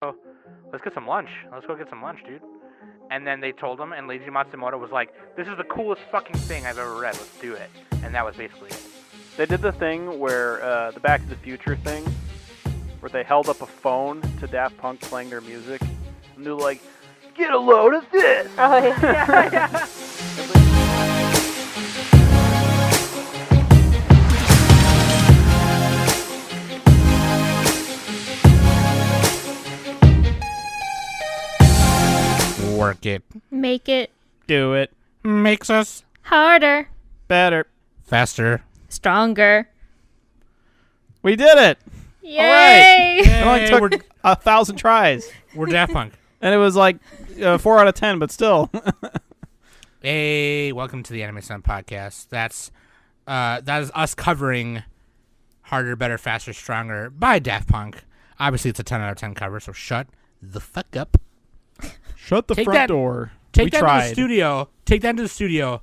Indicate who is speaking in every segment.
Speaker 1: oh, let's get some lunch. Let's go get some lunch, dude. And then they told him, and Leiji Matsumoto was like, this is the coolest fucking thing I've ever read. Let's do it. And that was basically it.
Speaker 2: They did the thing where, the Back to the Future thing, where they held up a phone to Daft Punk playing their music, and they're like, get a load of this!
Speaker 3: Oh, yeah.
Speaker 1: Work it.
Speaker 3: Make it
Speaker 2: Do it.
Speaker 1: Makes us
Speaker 3: harder,
Speaker 2: Better.
Speaker 1: faster.
Speaker 3: stronger.
Speaker 2: We did it!
Speaker 3: Yay!
Speaker 2: It only took 1,000 tries.
Speaker 1: We're Daft Punk.
Speaker 2: And it was like 4 out of 10, but still.
Speaker 1: Hey, welcome to the Anime Sun podcast. That is us covering Harder, Better, Faster, Stronger by Daft Punk. Obviously, it's a 10 out of 10 cover, so shut the fuck up.
Speaker 2: Shut the
Speaker 1: Take
Speaker 2: front
Speaker 1: that-
Speaker 2: door.
Speaker 1: Take
Speaker 2: We
Speaker 1: that
Speaker 2: tried.
Speaker 1: to the studio. Take that to the studio.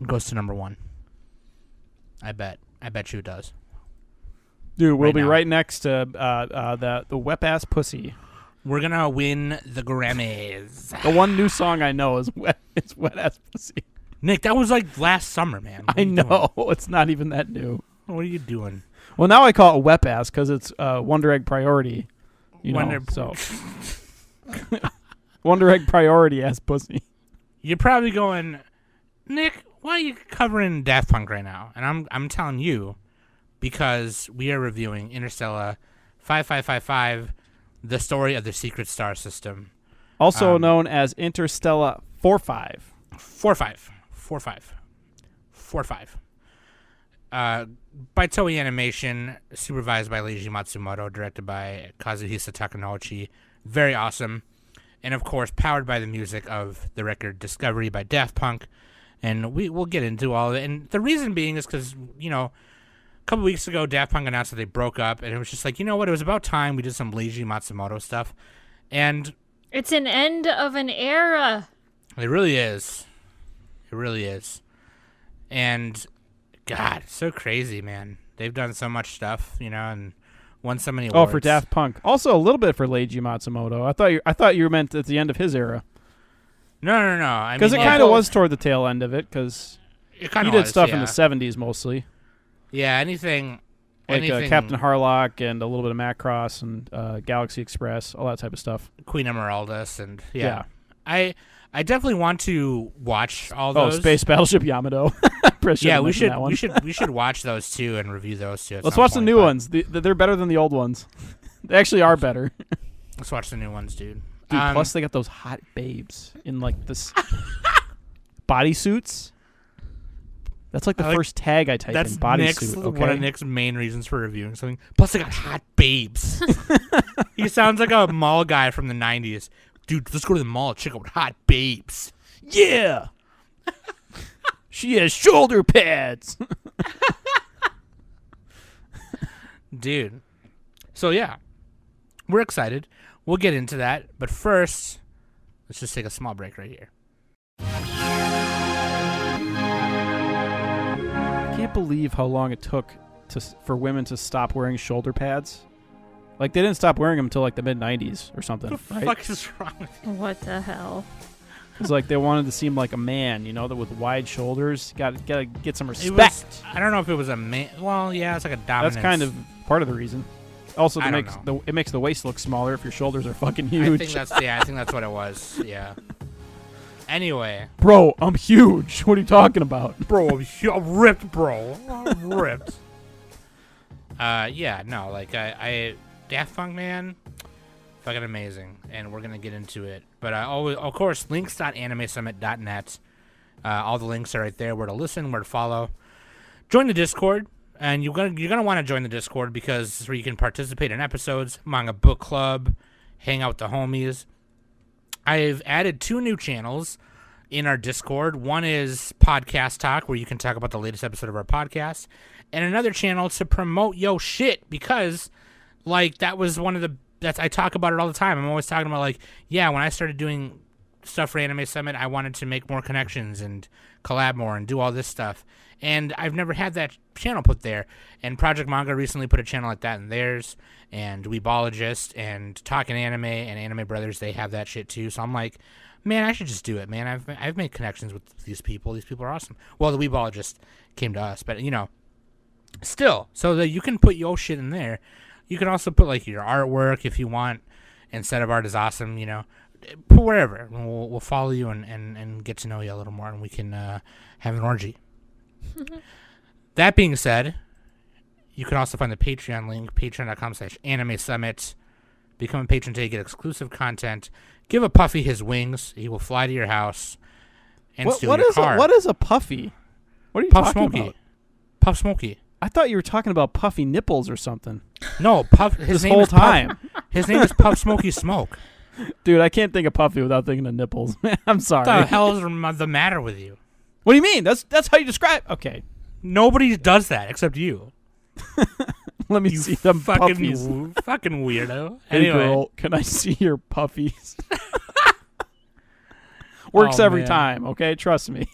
Speaker 1: It goes to number 1. I bet you it does.
Speaker 2: Dude, we'll
Speaker 1: right
Speaker 2: be
Speaker 1: now.
Speaker 2: right next to the wet-ass pussy.
Speaker 1: We're gonna win the Grammys.
Speaker 2: The one new song I know is wet-ass pussy.
Speaker 1: Nick, that was like last summer, man. What are
Speaker 2: I
Speaker 1: you doing?
Speaker 2: know. It's not even that new.
Speaker 1: What are you doing?
Speaker 2: Well, now I call it wet ass because it's Wonder Egg priority. You know,
Speaker 1: Wonder-
Speaker 2: so Wonder Egg priority ass pussy.
Speaker 1: You're probably going, Nick, why are you covering Daft Punk right now? And I'm telling you, because we are reviewing Interstella 5555, the story of the secret star system.
Speaker 2: Also known as Interstella 45.
Speaker 1: 45. By Toei Animation, supervised by Leiji Matsumoto, directed by Kazuhisa Takanouchi. Very awesome. And of course, powered by the music of the record Discovery by Daft Punk. And we'll get into all of it. And the reason being is because, a couple weeks ago, Daft Punk announced that they broke up. And it was just like, you know what? It was about time we did some Leiji Matsumoto stuff. And
Speaker 3: It's an end of an era.
Speaker 1: it really is. It really is. And, God, it's so crazy, man. They've done so much stuff, and won so many awards.
Speaker 2: Oh, for Daft Punk. Also a little bit for Leiji Matsumoto. I thought you meant at the end of his era.
Speaker 1: No. I
Speaker 2: Because
Speaker 1: mean,
Speaker 2: it kind of was toward the tail end of it. Because
Speaker 1: it
Speaker 2: he
Speaker 1: kinda
Speaker 2: did
Speaker 1: was,
Speaker 2: stuff
Speaker 1: yeah.
Speaker 2: in the 70s mostly.
Speaker 1: Yeah, anything.
Speaker 2: Like Captain Harlock and a little bit of Macross and Galaxy Express, all that type of stuff.
Speaker 1: Queen Emeraldus, and
Speaker 2: Yeah.
Speaker 1: I definitely want to watch all
Speaker 2: Oh,
Speaker 1: those.
Speaker 2: Space Battleship Yamato.
Speaker 1: Yeah, we should
Speaker 2: that one.
Speaker 1: we should watch those too and review those too.
Speaker 2: Let's watch the new ones. They're better than the old ones. They actually are better.
Speaker 1: Let's watch the new ones, dude.
Speaker 2: Dude, plus they got those hot babes in like this bodysuits. That's like the first tag I type
Speaker 1: That's
Speaker 2: in, bodysuit.
Speaker 1: Nick's,
Speaker 2: Okay?
Speaker 1: one of Nick's main reasons for reviewing something. Plus, they got hot babes. He sounds like a mall guy from the 90s. Dude, let's go to the mall and check out hot babes.
Speaker 2: Yeah. She has shoulder pads.
Speaker 1: Dude. So, yeah. We're excited. We'll get into that. But first, let's just take a small break right here.
Speaker 2: I can't believe how long it took for women to stop wearing shoulder pads. Like, they didn't stop wearing them until like the mid-90s or something,
Speaker 1: What the
Speaker 2: right?
Speaker 1: fuck is wrong with you?
Speaker 3: What the hell?
Speaker 2: It's like they wanted to seem like a man, that with wide shoulders. Gotta get some
Speaker 1: It
Speaker 2: respect.
Speaker 1: was, I don't know if it was a man. Well, yeah, it's like a dominance.
Speaker 2: That's kind of part of the reason. Also,
Speaker 1: I
Speaker 2: it
Speaker 1: don't
Speaker 2: makes
Speaker 1: know.
Speaker 2: it makes the waist look smaller if your shoulders are fucking
Speaker 1: I
Speaker 2: huge.
Speaker 1: think that's what it was. Yeah. Anyway,
Speaker 2: Bro, I'm huge. What are you talking about?
Speaker 1: bro, I'm ripped, bro. I'm ripped. Yeah, no, like I Daft Punk, man, fucking amazing, and we're gonna get into it. But always, of course, links.animesummit.net. All the links are right there. Where to listen, where to follow. Join the Discord, and you're gonna want to join the Discord because this is where you can participate in episodes, manga book club, hang out with the homies. I've added 2 new channels in our Discord. One is Podcast Talk, where you can talk about the latest episode of our podcast, and another channel to promote yo shit because, like, that was one of the I talk about it all the time. I'm always talking about, like, yeah, when I started doing stuff for Anime Summit, I wanted to make more connections and collab more and do all this stuff. And I've never had that channel put there. And Project Manga recently put a channel like that in theirs. And Weebologist and Talking Anime and Anime Brothers, they have that shit too. So I'm like, man, I should just do it, man. I've made connections with these people. These people are awesome. Well, the Weebologist came to us, but, you know, still. So that you can put your shit in there. You can also put, like, your artwork if you want. Instead of Art is Awesome, you know. Put wherever. We'll follow you and get to know you a little more, and we can have an orgy. That being said, you can also find the Patreon link, patreon.com/Anime Summit. Become a patron today, get exclusive content. Give a puffy his wings. He will fly to your house and steal your car.
Speaker 4: What is a puffy? What are you
Speaker 1: Puff
Speaker 4: talking
Speaker 1: Smokey.
Speaker 4: about?
Speaker 1: Puff Smokey.
Speaker 4: I thought you were talking about puffy nipples or something.
Speaker 1: No, Puff. His
Speaker 4: This
Speaker 1: name
Speaker 4: whole
Speaker 1: is Puff-
Speaker 4: time.
Speaker 1: His name is Puff Smokey Smoke.
Speaker 4: Dude, I can't think of puffy without thinking of nipples. I'm sorry.
Speaker 1: What the hell is the matter with you?
Speaker 4: What do you mean? That's how you describe. Okay,
Speaker 1: Nobody does that except you.
Speaker 4: let me
Speaker 1: You
Speaker 4: see them puppies.
Speaker 1: fucking weirdo.
Speaker 4: Hey
Speaker 1: Anyway,
Speaker 4: girl, can I see your puppies? Works
Speaker 1: Oh,
Speaker 4: every
Speaker 1: man.
Speaker 4: time. Okay, trust me.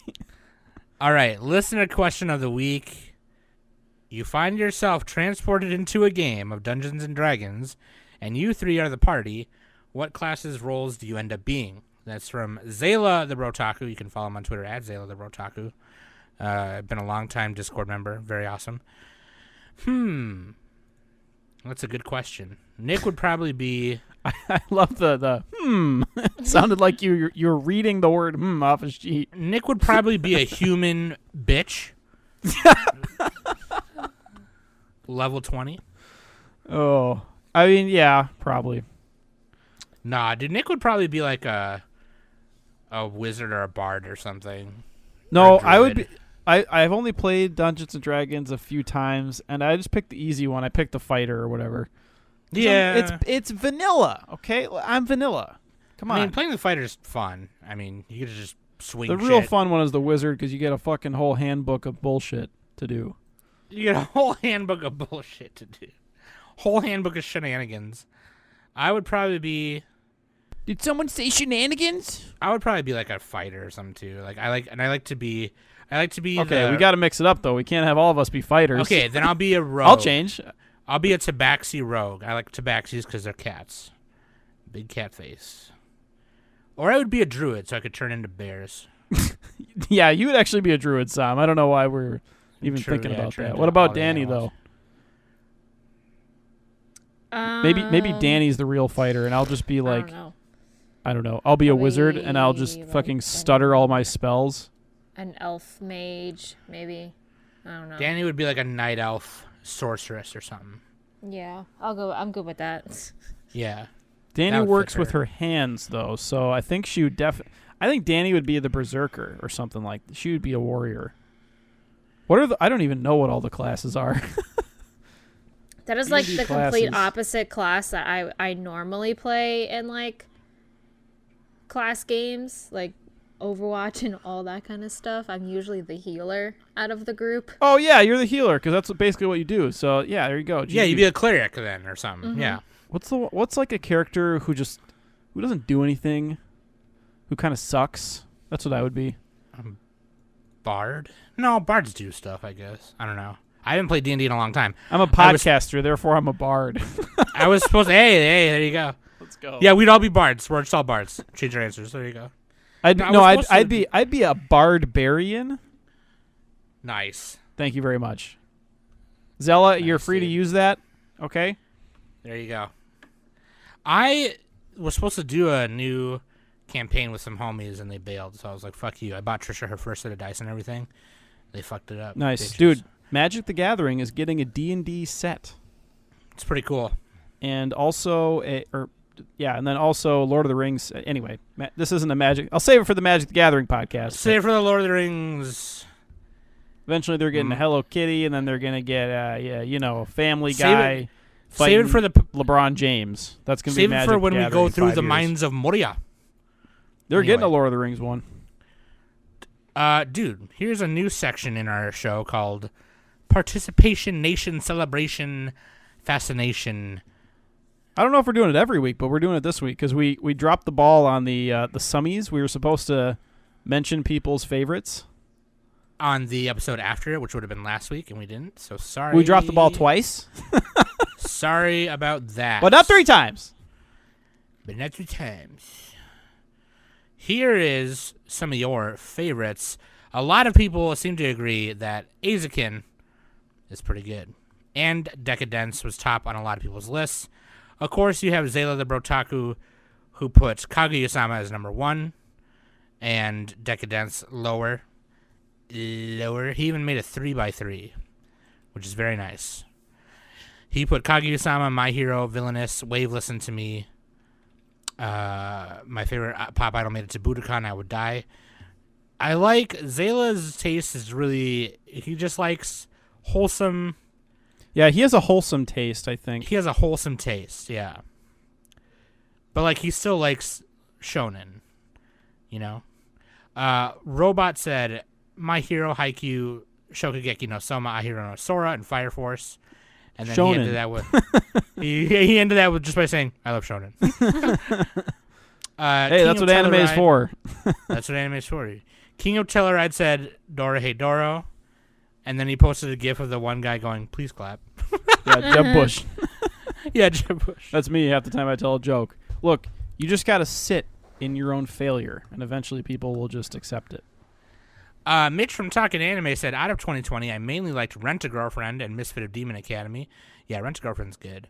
Speaker 1: all right. Listener question of the week: you find yourself transported into a game of Dungeons and Dragons, and you three are the party. What classes roles do you end up being? That's from Zayla the Brotaku. You can follow him on Twitter at Zayla the Brotaku. Been a long time Discord member. Very awesome. That's a good question. Nick would probably be.
Speaker 4: I love the It sounded like you're reading the word off a sheet.
Speaker 1: Nick would probably be a human bitch. Level 20.
Speaker 4: Oh, I mean, yeah, probably.
Speaker 1: Nah, dude, Nick would probably be like a wizard or a bard or something.
Speaker 4: No,
Speaker 1: Or a
Speaker 4: I would be.
Speaker 1: druid.
Speaker 4: I've only played Dungeons and Dragons a few times, and I just picked the easy one. I picked the fighter or whatever.
Speaker 1: Yeah.
Speaker 4: It's vanilla. Okay, I'm vanilla. Come on.
Speaker 1: I mean, playing the fighter's fun. I mean, you could just swing
Speaker 4: The real
Speaker 1: shit.
Speaker 4: fun one is the wizard because you get a fucking whole handbook of bullshit to do.
Speaker 1: You get a whole handbook of bullshit to do. Whole handbook of shenanigans. I would probably be
Speaker 4: Did someone say shenanigans?
Speaker 1: like a fighter or something too. Like I like to be
Speaker 4: Okay, we got to mix it up though. We can't have all of us be fighters.
Speaker 1: Okay, then I'll be a rogue.
Speaker 4: I'll change.
Speaker 1: I'll be a tabaxi rogue. I like tabaxis because they're cats. Big cat face. Or I would be a druid so I could turn into bears.
Speaker 4: Yeah, you would actually be a druid, Sam. I don't know why we're even
Speaker 1: True,
Speaker 4: thinking
Speaker 1: yeah,
Speaker 4: about
Speaker 1: true,
Speaker 4: that.
Speaker 1: true.
Speaker 4: What about
Speaker 1: All the
Speaker 4: Danny
Speaker 1: animals.
Speaker 4: though? Maybe Danny's the real fighter, and I'll just be like, I don't know. I'll be a wizard, and I'll just
Speaker 3: Probably
Speaker 4: fucking
Speaker 3: like
Speaker 4: stutter all my spells.
Speaker 3: An elf mage, maybe. I don't know.
Speaker 1: Danny would be like a night elf sorceress or something.
Speaker 3: Yeah, I'm good with that.
Speaker 1: Yeah.
Speaker 4: Danny
Speaker 1: That would fit
Speaker 4: works with
Speaker 1: her.
Speaker 4: her hands though, so I think she would I think Danny would be the berserker or something like. She would be a warrior. What are I don't even know what all the classes are.
Speaker 3: That is like
Speaker 4: D&D
Speaker 3: the complete
Speaker 4: classes.
Speaker 3: opposite class that I normally play in like class games, like Overwatch and all that kind of stuff. I'm usually the healer out of the group.
Speaker 4: Oh yeah, you're the healer because that's basically what you do. So yeah, there you go.
Speaker 1: Yeah, you'd be a cleric then or something.
Speaker 3: Mm-hmm.
Speaker 1: Yeah.
Speaker 4: What's like a character who doesn't do anything, who kind of sucks? That's what I would be.
Speaker 1: Bard? No, bards do stuff, I guess. I don't know. I haven't played D&D in a long time.
Speaker 4: I'm a
Speaker 1: I was-
Speaker 4: podcaster, therefore I'm a bard.
Speaker 1: I was supposed to... Hey, there you go.
Speaker 4: Let's go.
Speaker 1: Yeah, we'd all be bards. We're just all bards. Change your answers. There you go.
Speaker 4: I'd
Speaker 1: No, I was supposed
Speaker 4: I'd be a barbarian.
Speaker 1: Nice.
Speaker 4: Thank you very much. Zella, you're
Speaker 1: Nice,
Speaker 4: free to
Speaker 1: dude.
Speaker 4: use that. Okay.
Speaker 1: There you go. I was supposed to do a new campaign with some homies, and they bailed. So I was like, fuck you. I bought Trisha her first set of dice and everything. They fucked it up.
Speaker 4: Nice,
Speaker 1: bitches.
Speaker 4: dude. Magic the Gathering is getting a D&D set,
Speaker 1: It's pretty cool.
Speaker 4: and also and then also Lord of the Rings. Anyway, this isn't a Magic. I'll save it for the Magic the Gathering podcast.
Speaker 1: Save for the Lord of the Rings.
Speaker 4: Eventually, they're getting a Hello Kitty, and then they're gonna get a Family
Speaker 1: Save
Speaker 4: Guy.
Speaker 1: Save it
Speaker 4: fighting
Speaker 1: for the...
Speaker 4: LeBron James. That's gonna be
Speaker 1: Save it
Speaker 4: Magic
Speaker 1: for
Speaker 4: the
Speaker 1: when we
Speaker 4: Gathering
Speaker 1: go
Speaker 4: in
Speaker 1: through
Speaker 4: 5
Speaker 1: the
Speaker 4: years.
Speaker 1: Mines of Moria.
Speaker 4: They're getting a
Speaker 1: Anyway.
Speaker 4: Lord of the Rings one.
Speaker 1: Dude, here's a new section in our show called Participation, Nation, Celebration, Fascination.
Speaker 4: I don't know if we're doing it every week, but we're doing it this week because we dropped the ball on the Summies. We were supposed to mention people's favorites
Speaker 1: On the episode after it, which would have been last week, and we didn't. So sorry.
Speaker 4: We dropped the ball twice,
Speaker 1: Sorry about that.
Speaker 4: but not 3 times.
Speaker 1: But not 3 times. Here is some of your favorites. A lot of people seem to agree that Eizouken is pretty good. And Decadence was top on a lot of people's lists. Of course, you have Zayla the Brotaku, who puts Kaguya-sama as number 1, and Decadence lower. He even made a 3x3, which is very nice. He put Kaguya-sama, My Hero, Villainous, Wave Listen to Me. My favorite pop idol made it to Budokan, I Would Die. I like Zayla's taste is really, he just likes wholesome.
Speaker 4: Yeah, he has a wholesome taste, I think.
Speaker 1: He has a wholesome taste, yeah. But like he still likes shonen, you know? Robot said My Hero, Haikyuu, Shokugeki no Soma, Ahiro no Sora, and Fire Force. And then
Speaker 4: Shonen.
Speaker 1: he ended that with he ended that with just by saying, I love shonen.
Speaker 4: Hey, that's what anime is for.
Speaker 1: That's what anime is for. King of Telluride said, Dora Hey Doro. And then he posted a gif of the one guy going, please clap.
Speaker 4: Yeah, Jeb Bush.
Speaker 1: Yeah, Jeb Bush.
Speaker 4: That's me half the time I tell a joke. Look, you just got to sit in your own failure, and eventually people will just accept it.
Speaker 1: Mitch from Talkin' Anime said, out of 2020, I mainly liked Rent-A-Girlfriend and Misfit of Demon Academy. Yeah, Rent-A-Girlfriend's good.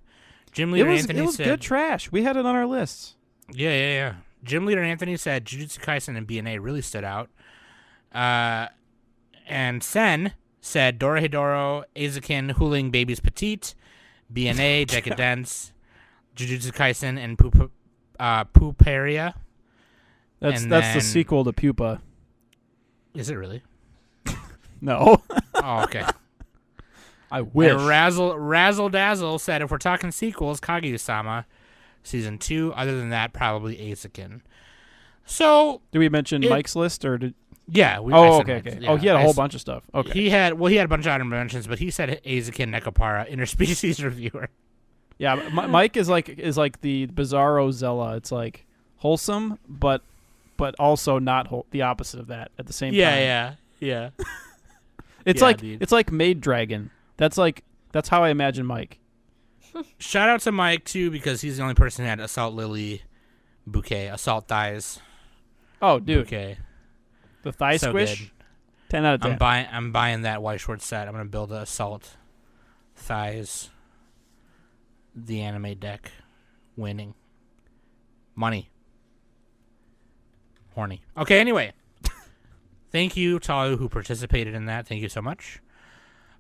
Speaker 1: Gym Leader Anthony
Speaker 4: it was
Speaker 1: said,
Speaker 4: good trash. We had it on our lists.
Speaker 1: Yeah. Gym Leader Anthony said Jujutsu Kaisen and BNA really stood out. And Sen said Dorohedoro, Eizouken, Huling Babies Petite, BNA, Decadence, Jujutsu Kaisen, and Puperia.
Speaker 4: That's
Speaker 1: And
Speaker 4: the
Speaker 1: then-
Speaker 4: sequel to Pupa.
Speaker 1: Is it really?
Speaker 4: No.
Speaker 1: Oh, okay.
Speaker 4: I wish.
Speaker 1: And Razzle Dazzle said, if we're talking sequels, Kaguya-sama, Season 2. Other than that, probably Eizouken. So,
Speaker 4: Did we mention Mike's list, or did...
Speaker 1: yeah.
Speaker 4: Oh,
Speaker 1: I
Speaker 4: okay.
Speaker 1: said,
Speaker 4: Oh, he had a
Speaker 1: I
Speaker 4: whole
Speaker 1: s-
Speaker 4: bunch of stuff. Okay.
Speaker 1: He had a bunch of honorable mentions, but he said Eizouken Nekopara, interspecies reviewer.
Speaker 4: Yeah, Mike is like the Bizarro Zella. It's like wholesome, but also not the opposite of that at the same time.
Speaker 1: Yeah.
Speaker 4: It's
Speaker 1: Yeah,
Speaker 4: like
Speaker 1: dude.
Speaker 4: it's like Maid Dragon. That's how I imagine Mike.
Speaker 1: Shout out to Mike too, because he's the only person who had Assault Lily bouquet, Assault Thighs
Speaker 4: Oh, dude,
Speaker 1: bouquet.
Speaker 4: the thigh
Speaker 1: So
Speaker 4: squish.
Speaker 1: good.
Speaker 4: 10 out of 10.
Speaker 1: I'm buying that White Short set. I'm gonna build a Assault Thighs, the anime deck, winning money, horny. Okay, anyway. Thank you to all who participated in that. Thank you so much.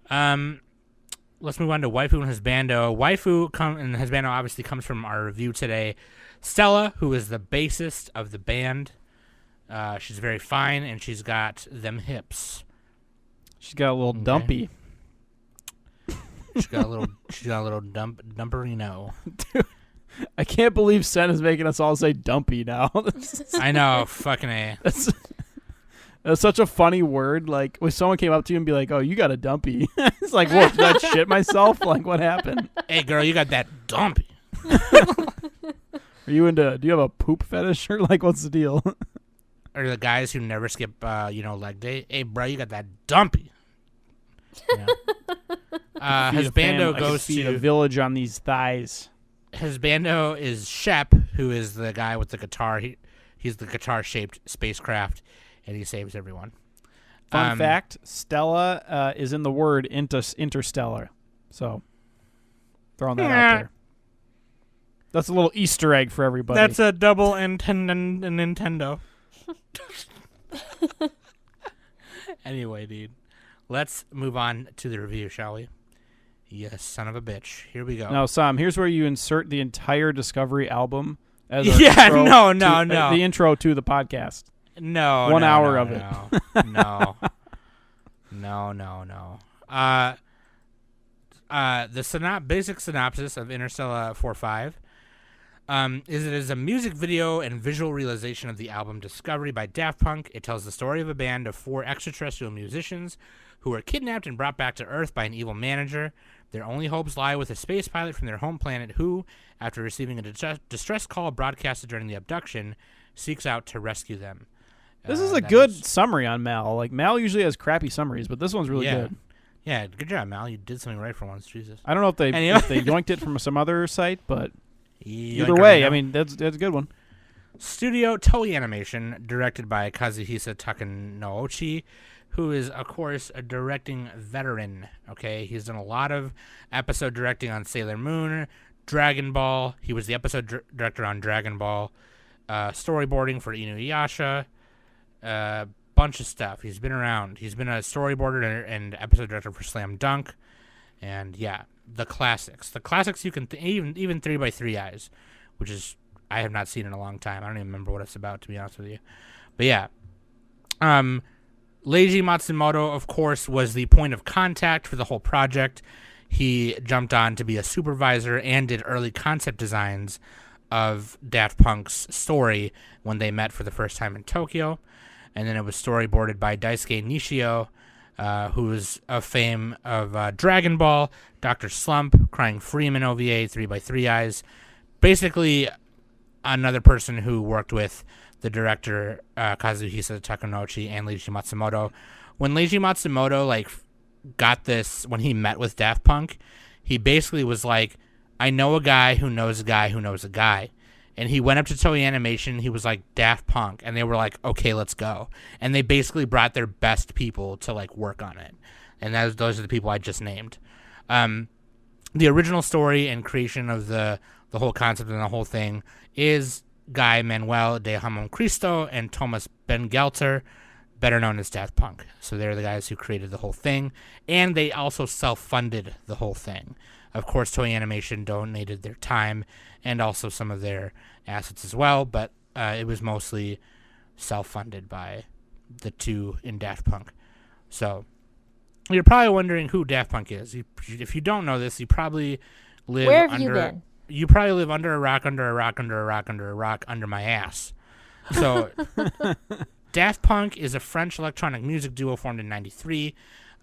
Speaker 1: Let's move on to Waifu and Husbando. Waifu and Husbando obviously comes from our review today. Stella, who is the bassist of the band, she's very fine and she's got them hips.
Speaker 4: She's got a little dumpy.
Speaker 1: She's got a little dumperino.
Speaker 4: Dude, I can't believe Sen is making us all say dumpy now.
Speaker 1: I know, fucking A.
Speaker 4: That's such a funny word. Like, when someone came up to you and be like, "Oh, you got a dumpy," it's like, "What? Did I shit myself? Like, what happened?
Speaker 1: Hey, girl, you got that dumpy.
Speaker 4: Are you into? Do you have a poop fetish or like, what's the deal?"
Speaker 1: Or the guys who never skip, leg day. Hey, bro, you got that dumpy. Yeah. Husbando goes
Speaker 4: feed a
Speaker 1: to
Speaker 4: village on these thighs.
Speaker 1: Husbando is Shep, who is the guy with the guitar. He's the guitar-shaped spacecraft, and he saves everyone.
Speaker 4: Fun fact: Stella is in the word interstellar. So, throwing that out there. That's a little Easter egg for everybody.
Speaker 1: That's a double Nintendo. Anyway, dude, let's move on to the review, shall we? Yes, son of a bitch. Here we go.
Speaker 4: Now, Sam, here's where you insert the entire Discovery album as
Speaker 1: Yeah, no.
Speaker 4: the intro to the podcast.
Speaker 1: No,
Speaker 4: 1
Speaker 1: no,
Speaker 4: hour
Speaker 1: no,
Speaker 4: of it.
Speaker 1: No. No. The basic synopsis of Interstella 4.5 is it is a music video and visual realization of the album Discovery by Daft Punk. It tells the story of a band of 4 extraterrestrial musicians who were kidnapped and brought back to Earth by an evil manager. Their only hopes lie with a space pilot from their home planet who, after receiving a distress call broadcasted during the abduction, seeks out to rescue them.
Speaker 4: This is a good summary on Mal. Like, Mal usually has crappy summaries, but this one's really good.
Speaker 1: Yeah, good job, Mal. You did something right for once. Jesus.
Speaker 4: I don't know if they yoinked it from some other site, but either way, I mean, that's a good one.
Speaker 1: Studio Toei Animation, directed by Kazuhisa Takanouchi, who is, of course, a directing veteran. Okay, he's done a lot of episode directing on Sailor Moon, Dragon Ball. He was the episode director on Dragon Ball, storyboarding for Inuyasha, bunch of stuff. He's been around. He's been a storyboarder and episode director for Slam Dunk, and yeah, the classics. The classics you can even 3 by 3 Eyes, which is I have not seen in a long time. I don't even remember what it's about, to be honest with you. But yeah, Leiji Matsumoto, of course, was the point of contact for the whole project. He jumped on to be a supervisor and did early concept designs of Daft Punk's story when they met for the first time in Tokyo. And then it was storyboarded by Daisuke Nishio, who is of fame of Dragon Ball, Dr. Slump, Crying Freeman OVA, 3 by 3 Eyes. Basically, another person who worked with the director Kazuhisa Takanouchi and Leiji Matsumoto. When Leiji Matsumoto got this, when he met with Daft Punk, he basically was like, I know a guy who knows a guy who knows a guy. And he went up to Toei Animation, he was like, Daft Punk, and they were like, okay, let's go. And they basically brought their best people to work on it. And those are the people I just named. The original story and creation of the whole concept and the whole thing is Guy Manuel de Hamon Cristo and Thomas Bengelter, better known as Daft Punk. So they're the guys who created the whole thing, and they also self-funded the whole thing. Of course, Toei Animation donated their time and also some of their assets as well, but it was mostly self-funded by the two in Daft Punk. So you're probably wondering who Daft Punk is. If you don't know this, you probably live
Speaker 3: Where have you been?
Speaker 1: You probably live under a rock, under a rock, under a rock, under a rock, under my ass. So, Daft Punk is a French electronic music duo formed in '93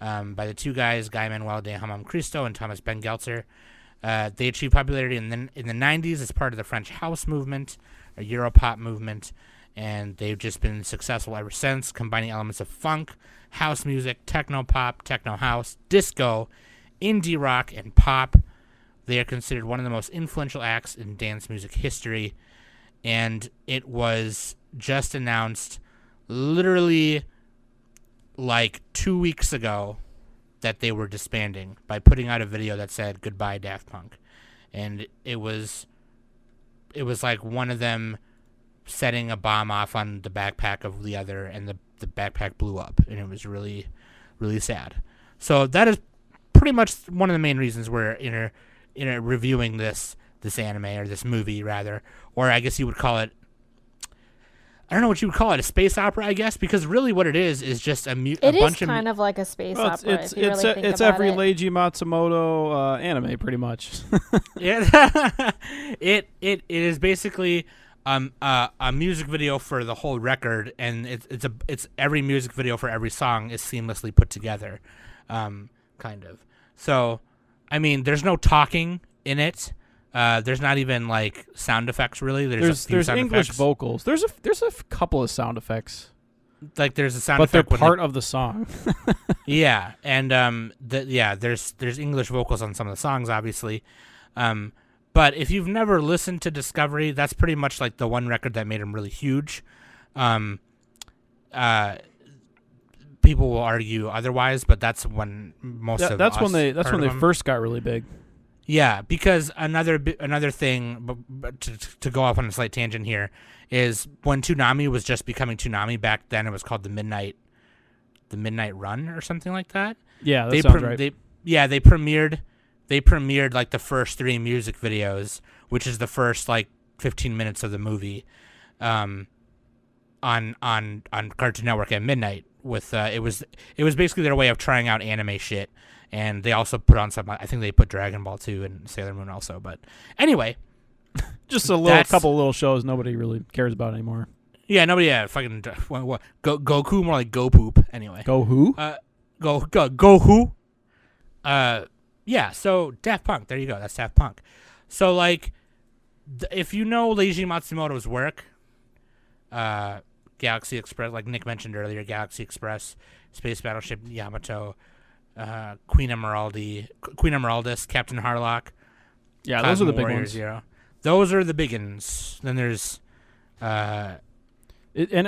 Speaker 1: by the two guys, Guy Manuel de Hamon Cristo and Thomas Bengelter. They achieved popularity in the '90s as part of the French house movement, or Europop movement, and they've just been successful ever since, combining elements of funk, house music, techno pop, techno house, disco, indie rock, and pop. They are considered one of the most influential acts in dance music history, and it was just announced literally 2 weeks ago that they were disbanding by putting out a video that said goodbye Daft Punk. And it was like one of them setting a bomb off on the backpack of the other, and the backpack blew up, and it was really, really sad. So that is pretty much one of the main reasons we're reviewing this anime, or this movie rather, or I guess you would call it, I don't know what you would call it, a space opera, I guess, because really what it is just a bunch of...
Speaker 3: It is kind of like a space opera, if you really think about it.
Speaker 4: It's every Leiji Matsumoto anime, pretty much.
Speaker 1: Yeah, it is basically a music video for the whole record, and it's every music video for every song is seamlessly put together, kind of. So, I mean, there's no talking in it. There's not even sound effects really. There's
Speaker 4: English
Speaker 1: effects.
Speaker 4: Vocals. There's a couple of sound effects.
Speaker 1: There's a sound
Speaker 4: but
Speaker 1: effect,
Speaker 4: they're part of the song.
Speaker 1: Yeah, and there's English vocals on some of the songs, obviously. But if you've never listened to Discovery, that's pretty much the one record that made them really huge. People will argue otherwise, but that's when
Speaker 4: that's when they first got really big.
Speaker 1: Yeah, because another thing, to go off on a slight tangent here, is when Toonami was just becoming Toonami back then, it was called the Midnight Run or something like that.
Speaker 4: Yeah, that sounds right.
Speaker 1: They premiered the first 3 music videos, which is the first 15 minutes of the movie, on Cartoon Network at midnight. With it was basically their way of trying out anime shit. And they also put on some, I think they put Dragon Ball 2 and Sailor Moon also. But anyway.
Speaker 4: Just couple of little shows nobody really cares about anymore.
Speaker 1: Yeah, nobody, fucking, Goku, more like Go Poop, anyway.
Speaker 4: Go who?
Speaker 1: Go who? Yeah, so Daft Punk. There you go. That's Daft Punk. So, like, if you know Leiji Matsumoto's work, Galaxy Express, like Nick mentioned earlier, Galaxy Express, Space Battleship Yamato, Queen Emeraldis, Captain Harlock.
Speaker 4: Yeah,
Speaker 1: Cosmo
Speaker 4: those are the big
Speaker 1: Warrior
Speaker 4: ones.
Speaker 1: Zero. Those are the big ones. Then there's...
Speaker 4: And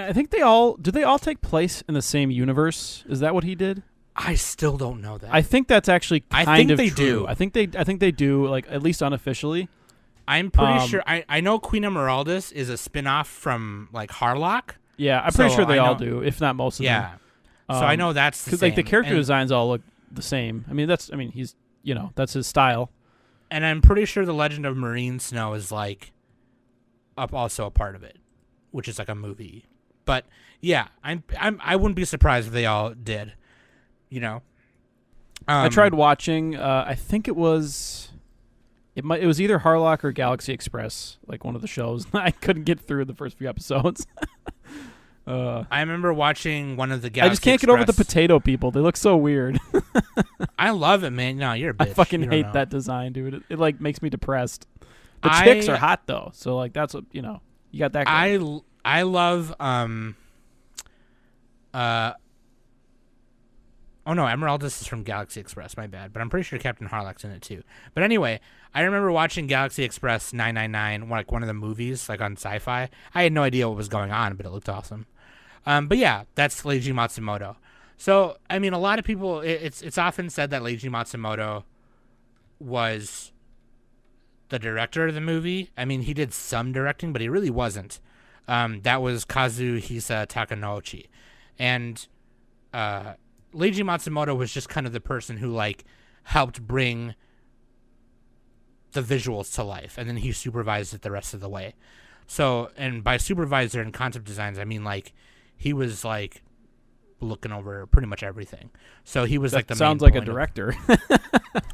Speaker 4: I think they all take place in the same universe? Is that what he did?
Speaker 1: I still don't know that.
Speaker 4: I think that's actually kind of
Speaker 1: they
Speaker 4: true.
Speaker 1: do.
Speaker 4: I think they do, like, at least unofficially.
Speaker 1: I'm pretty sure. I know Queen Emeraldis is a spin-off from, like, Harlock.
Speaker 4: Yeah, I'm pretty
Speaker 1: So
Speaker 4: sure they
Speaker 1: I
Speaker 4: all
Speaker 1: know-
Speaker 4: do, if not most of them.
Speaker 1: Yeah. So I know that's the
Speaker 4: because
Speaker 1: same.
Speaker 4: like the character
Speaker 1: And-
Speaker 4: designs all look the same. I mean, he's that's his style.
Speaker 1: And I'm pretty sure the Legend of Marine Snow is, like, also a part of it, which is like a movie. But yeah, I wouldn't be surprised if they all did. You know.
Speaker 4: I tried watching. I think it was either Harlock or Galaxy Express, like one of the shows. I couldn't get through the first few episodes.
Speaker 1: I remember watching one of the Galaxy
Speaker 4: I just can't get over the
Speaker 1: Express-
Speaker 4: potato people. They look so weird.
Speaker 1: I love it, man. No, you're a bitch.
Speaker 4: I fucking
Speaker 1: You don't
Speaker 4: hate
Speaker 1: know.
Speaker 4: that design, dude. It like makes me depressed. The chicks are hot though, so like that's what you got that. Going.
Speaker 1: I love oh no, Emeraldis is from Galaxy Express, my bad. But I'm pretty sure Captain Harlock's in it too. But anyway, I remember watching Galaxy Express 999, like one of the movies, like on Sci-Fi. I had no idea what was going on, but it looked awesome. But yeah, that's Leiji Matsumoto. So I mean, a lot of people, it's often said that Leiji Matsumoto was the director of the movie. I mean, he did some directing, but he really wasn't. That was Kazuhisa Takanouchi. And Leiji Matsumoto was just kind of the person who, like, helped bring the visuals to life, and then he supervised it the rest of the way. So, and by supervisor and concept designs, I mean, like, he was, like, looking over pretty much everything. So he was, like, the
Speaker 4: sounds
Speaker 1: main
Speaker 4: like a
Speaker 1: point of-
Speaker 4: director.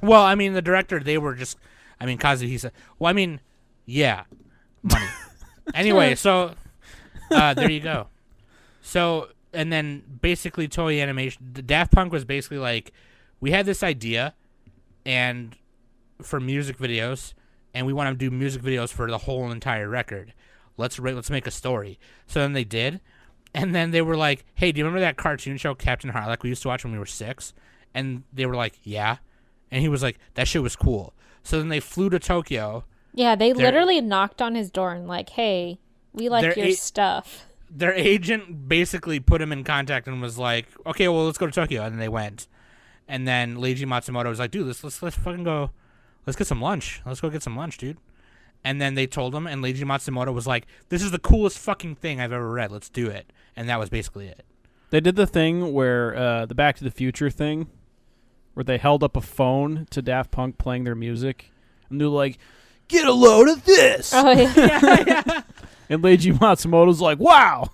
Speaker 1: Well, I mean, the director, they were just, I mean, Kazuhisa. Well, I mean, yeah, money. Anyway, so there you go. So, and then basically Toei Animation, the Daft Punk was basically like, we had this idea, and for music videos, and we want to do music videos for the whole entire record. Let's make a story. So then they did, and then they were like, hey, do you remember that cartoon show Captain Harlock we used to watch when we were 6? And they were like, yeah. And he was like, that shit was cool. So then they flew to Tokyo.
Speaker 3: Yeah, they literally knocked on his door and like, hey, we like your stuff.
Speaker 1: Their agent basically put him in contact and was like, okay, well, let's go to Tokyo. And then they went. And then Leiji Matsumoto was like, dude, let's fucking go. Let's get some lunch. Let's go get some lunch, dude. And then they told him, and Leiji Matsumoto was like, this is the coolest fucking thing I've ever read. Let's do it. And that was basically it.
Speaker 4: They did the thing where the Back to the Future thing, where they held up a phone to Daft Punk playing their music, and they're like, get a load of this.
Speaker 3: Oh yeah.
Speaker 1: Yeah.
Speaker 4: And Leiji Matsumoto's like, wow.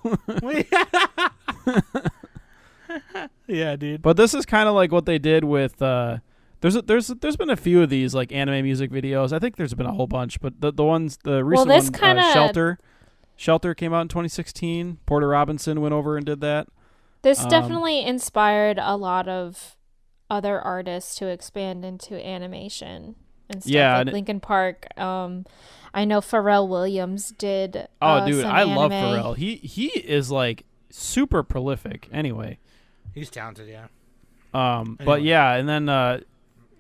Speaker 1: Yeah, dude.
Speaker 4: But this is kind of like what they did with there's been a few of these like anime music videos. I think there's been a whole bunch, but the recent
Speaker 3: this
Speaker 4: one,
Speaker 3: kinda-
Speaker 4: Shelter came out in 2016. Porter Robinson went over and did that.
Speaker 3: This definitely inspired a lot of other artists to expand into animation and stuff.
Speaker 4: Yeah,
Speaker 3: like
Speaker 4: and
Speaker 3: Linkin Park. I know Pharrell Williams did.
Speaker 4: Oh, dude,
Speaker 3: some
Speaker 4: I love
Speaker 3: anime.
Speaker 4: Pharrell. He is like super prolific. Anyway,
Speaker 1: He's talented, yeah.
Speaker 4: but
Speaker 1: Anyway.
Speaker 4: yeah, and then a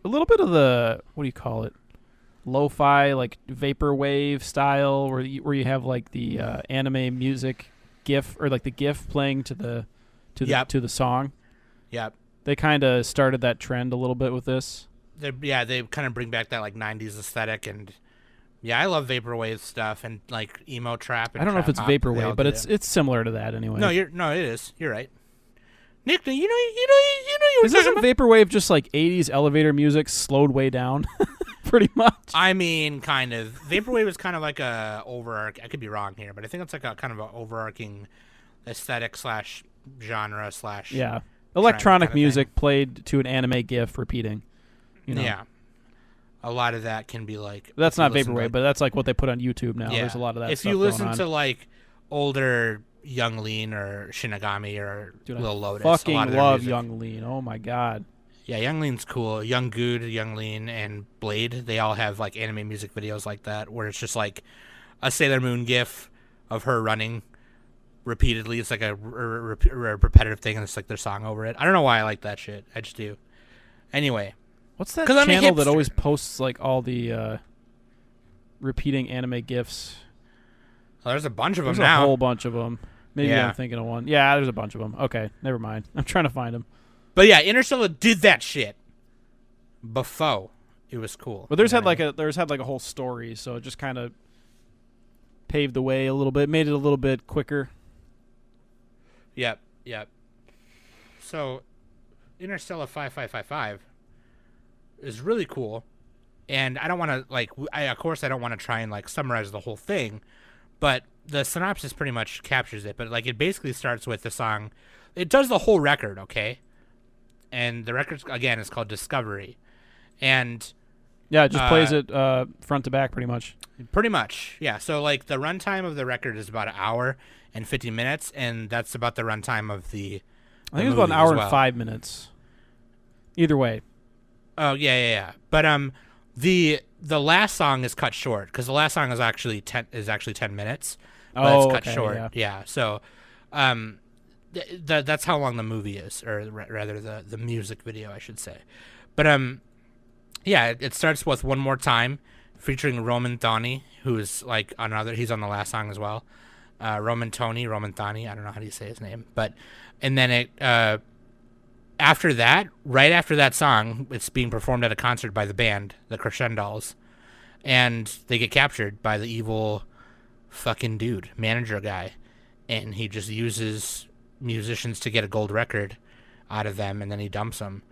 Speaker 4: little bit of the what do you call it? Lo-fi, like vaporwave style, where you have like the anime music GIF or like the GIF playing to the
Speaker 1: Yep.
Speaker 4: to the song.
Speaker 1: Yep.
Speaker 4: They kind of started that trend a little bit with this.
Speaker 1: They kind of bring back that like 90s aesthetic, and yeah, I love vaporwave stuff and like emo trap. And
Speaker 4: I don't know if
Speaker 1: trap
Speaker 4: it's
Speaker 1: hop, they all
Speaker 4: vaporwave, but
Speaker 1: do
Speaker 4: it's
Speaker 1: it.
Speaker 4: similar to that anyway.
Speaker 1: No, it is. You're right. Nick, you were
Speaker 4: Isn't vaporwave just like 80s elevator music slowed way down, pretty much?
Speaker 1: I mean, kind of. Vaporwave is kind of like a overarch. I could be wrong here, but I think it's like a kind of an overarching aesthetic slash genre slash.
Speaker 4: Yeah, electronic
Speaker 1: kind of
Speaker 4: music played to an anime GIF repeating. You know?
Speaker 1: Yeah. A lot of that can be like.
Speaker 4: That's
Speaker 1: if you
Speaker 4: not
Speaker 1: listen to,
Speaker 4: vaporwave,
Speaker 1: like-
Speaker 4: but that's like what they put on YouTube now.
Speaker 1: Yeah.
Speaker 4: There's a lot of that.
Speaker 1: If
Speaker 4: stuff
Speaker 1: you listen
Speaker 4: going on.
Speaker 1: to like older Young Lean or Shinigami or
Speaker 4: Dude,
Speaker 1: Lil
Speaker 4: I
Speaker 1: Lotus, a lot
Speaker 4: fucking
Speaker 1: of their
Speaker 4: love
Speaker 1: music-
Speaker 4: Young Lean. Oh my god.
Speaker 1: Yeah, Young Lean's cool. Young Good, Young Lean, and Blade, they all have like anime music videos like that where it's just like a Sailor Moon gif of her running repeatedly. It's like a repetitive thing, and it's like their song over it. I don't know why I like that shit. I just do. Anyway.
Speaker 4: What's that
Speaker 1: 'Cause I'm a
Speaker 4: channel that
Speaker 1: hipster.
Speaker 4: always posts like all the repeating anime gifs?
Speaker 1: Oh, there's a bunch of them
Speaker 4: There's
Speaker 1: now.
Speaker 4: a whole bunch of them. Maybe
Speaker 1: Yeah.
Speaker 4: I'm thinking of one. Yeah, there's a bunch of them. Okay, never mind. I'm trying to find them.
Speaker 1: But yeah, Interstella did that shit before. It was cool.
Speaker 4: But there's
Speaker 1: You
Speaker 4: had
Speaker 1: know what
Speaker 4: like a whole story, so it just kind of paved the way a little bit, made it a little bit quicker.
Speaker 1: Yep. So, Interstella 5555 is really cool, and I don't want to of course I don't want to try and like summarize the whole thing, but the synopsis pretty much captures it. But like it basically starts with the song. It does the whole record, okay? And the record again is called Discovery, and
Speaker 4: Yeah, it just plays it front to back pretty much.
Speaker 1: pretty much, yeah. So like the runtime of the record is about an hour and 50 minutes, and that's about the runtime of the.
Speaker 4: I think it was about an hour and 5 minutes. Either way.
Speaker 1: Oh yeah. But the last song is cut short because the last song is actually 10 minutes. But it's cut short. Yeah. So, that's how long the movie is, or rather the music video, I should say. But yeah, it starts with One More Time, featuring Roman Thani, who's like he's on the last song as well. Roman Thani, I don't know how do you say his name, and then it after that, right after that song, it's being performed at a concert by the band, the Crescendos, and they get captured by the evil fucking dude, manager guy, and he just uses musicians to get a gold record out of them, and then he dumps them,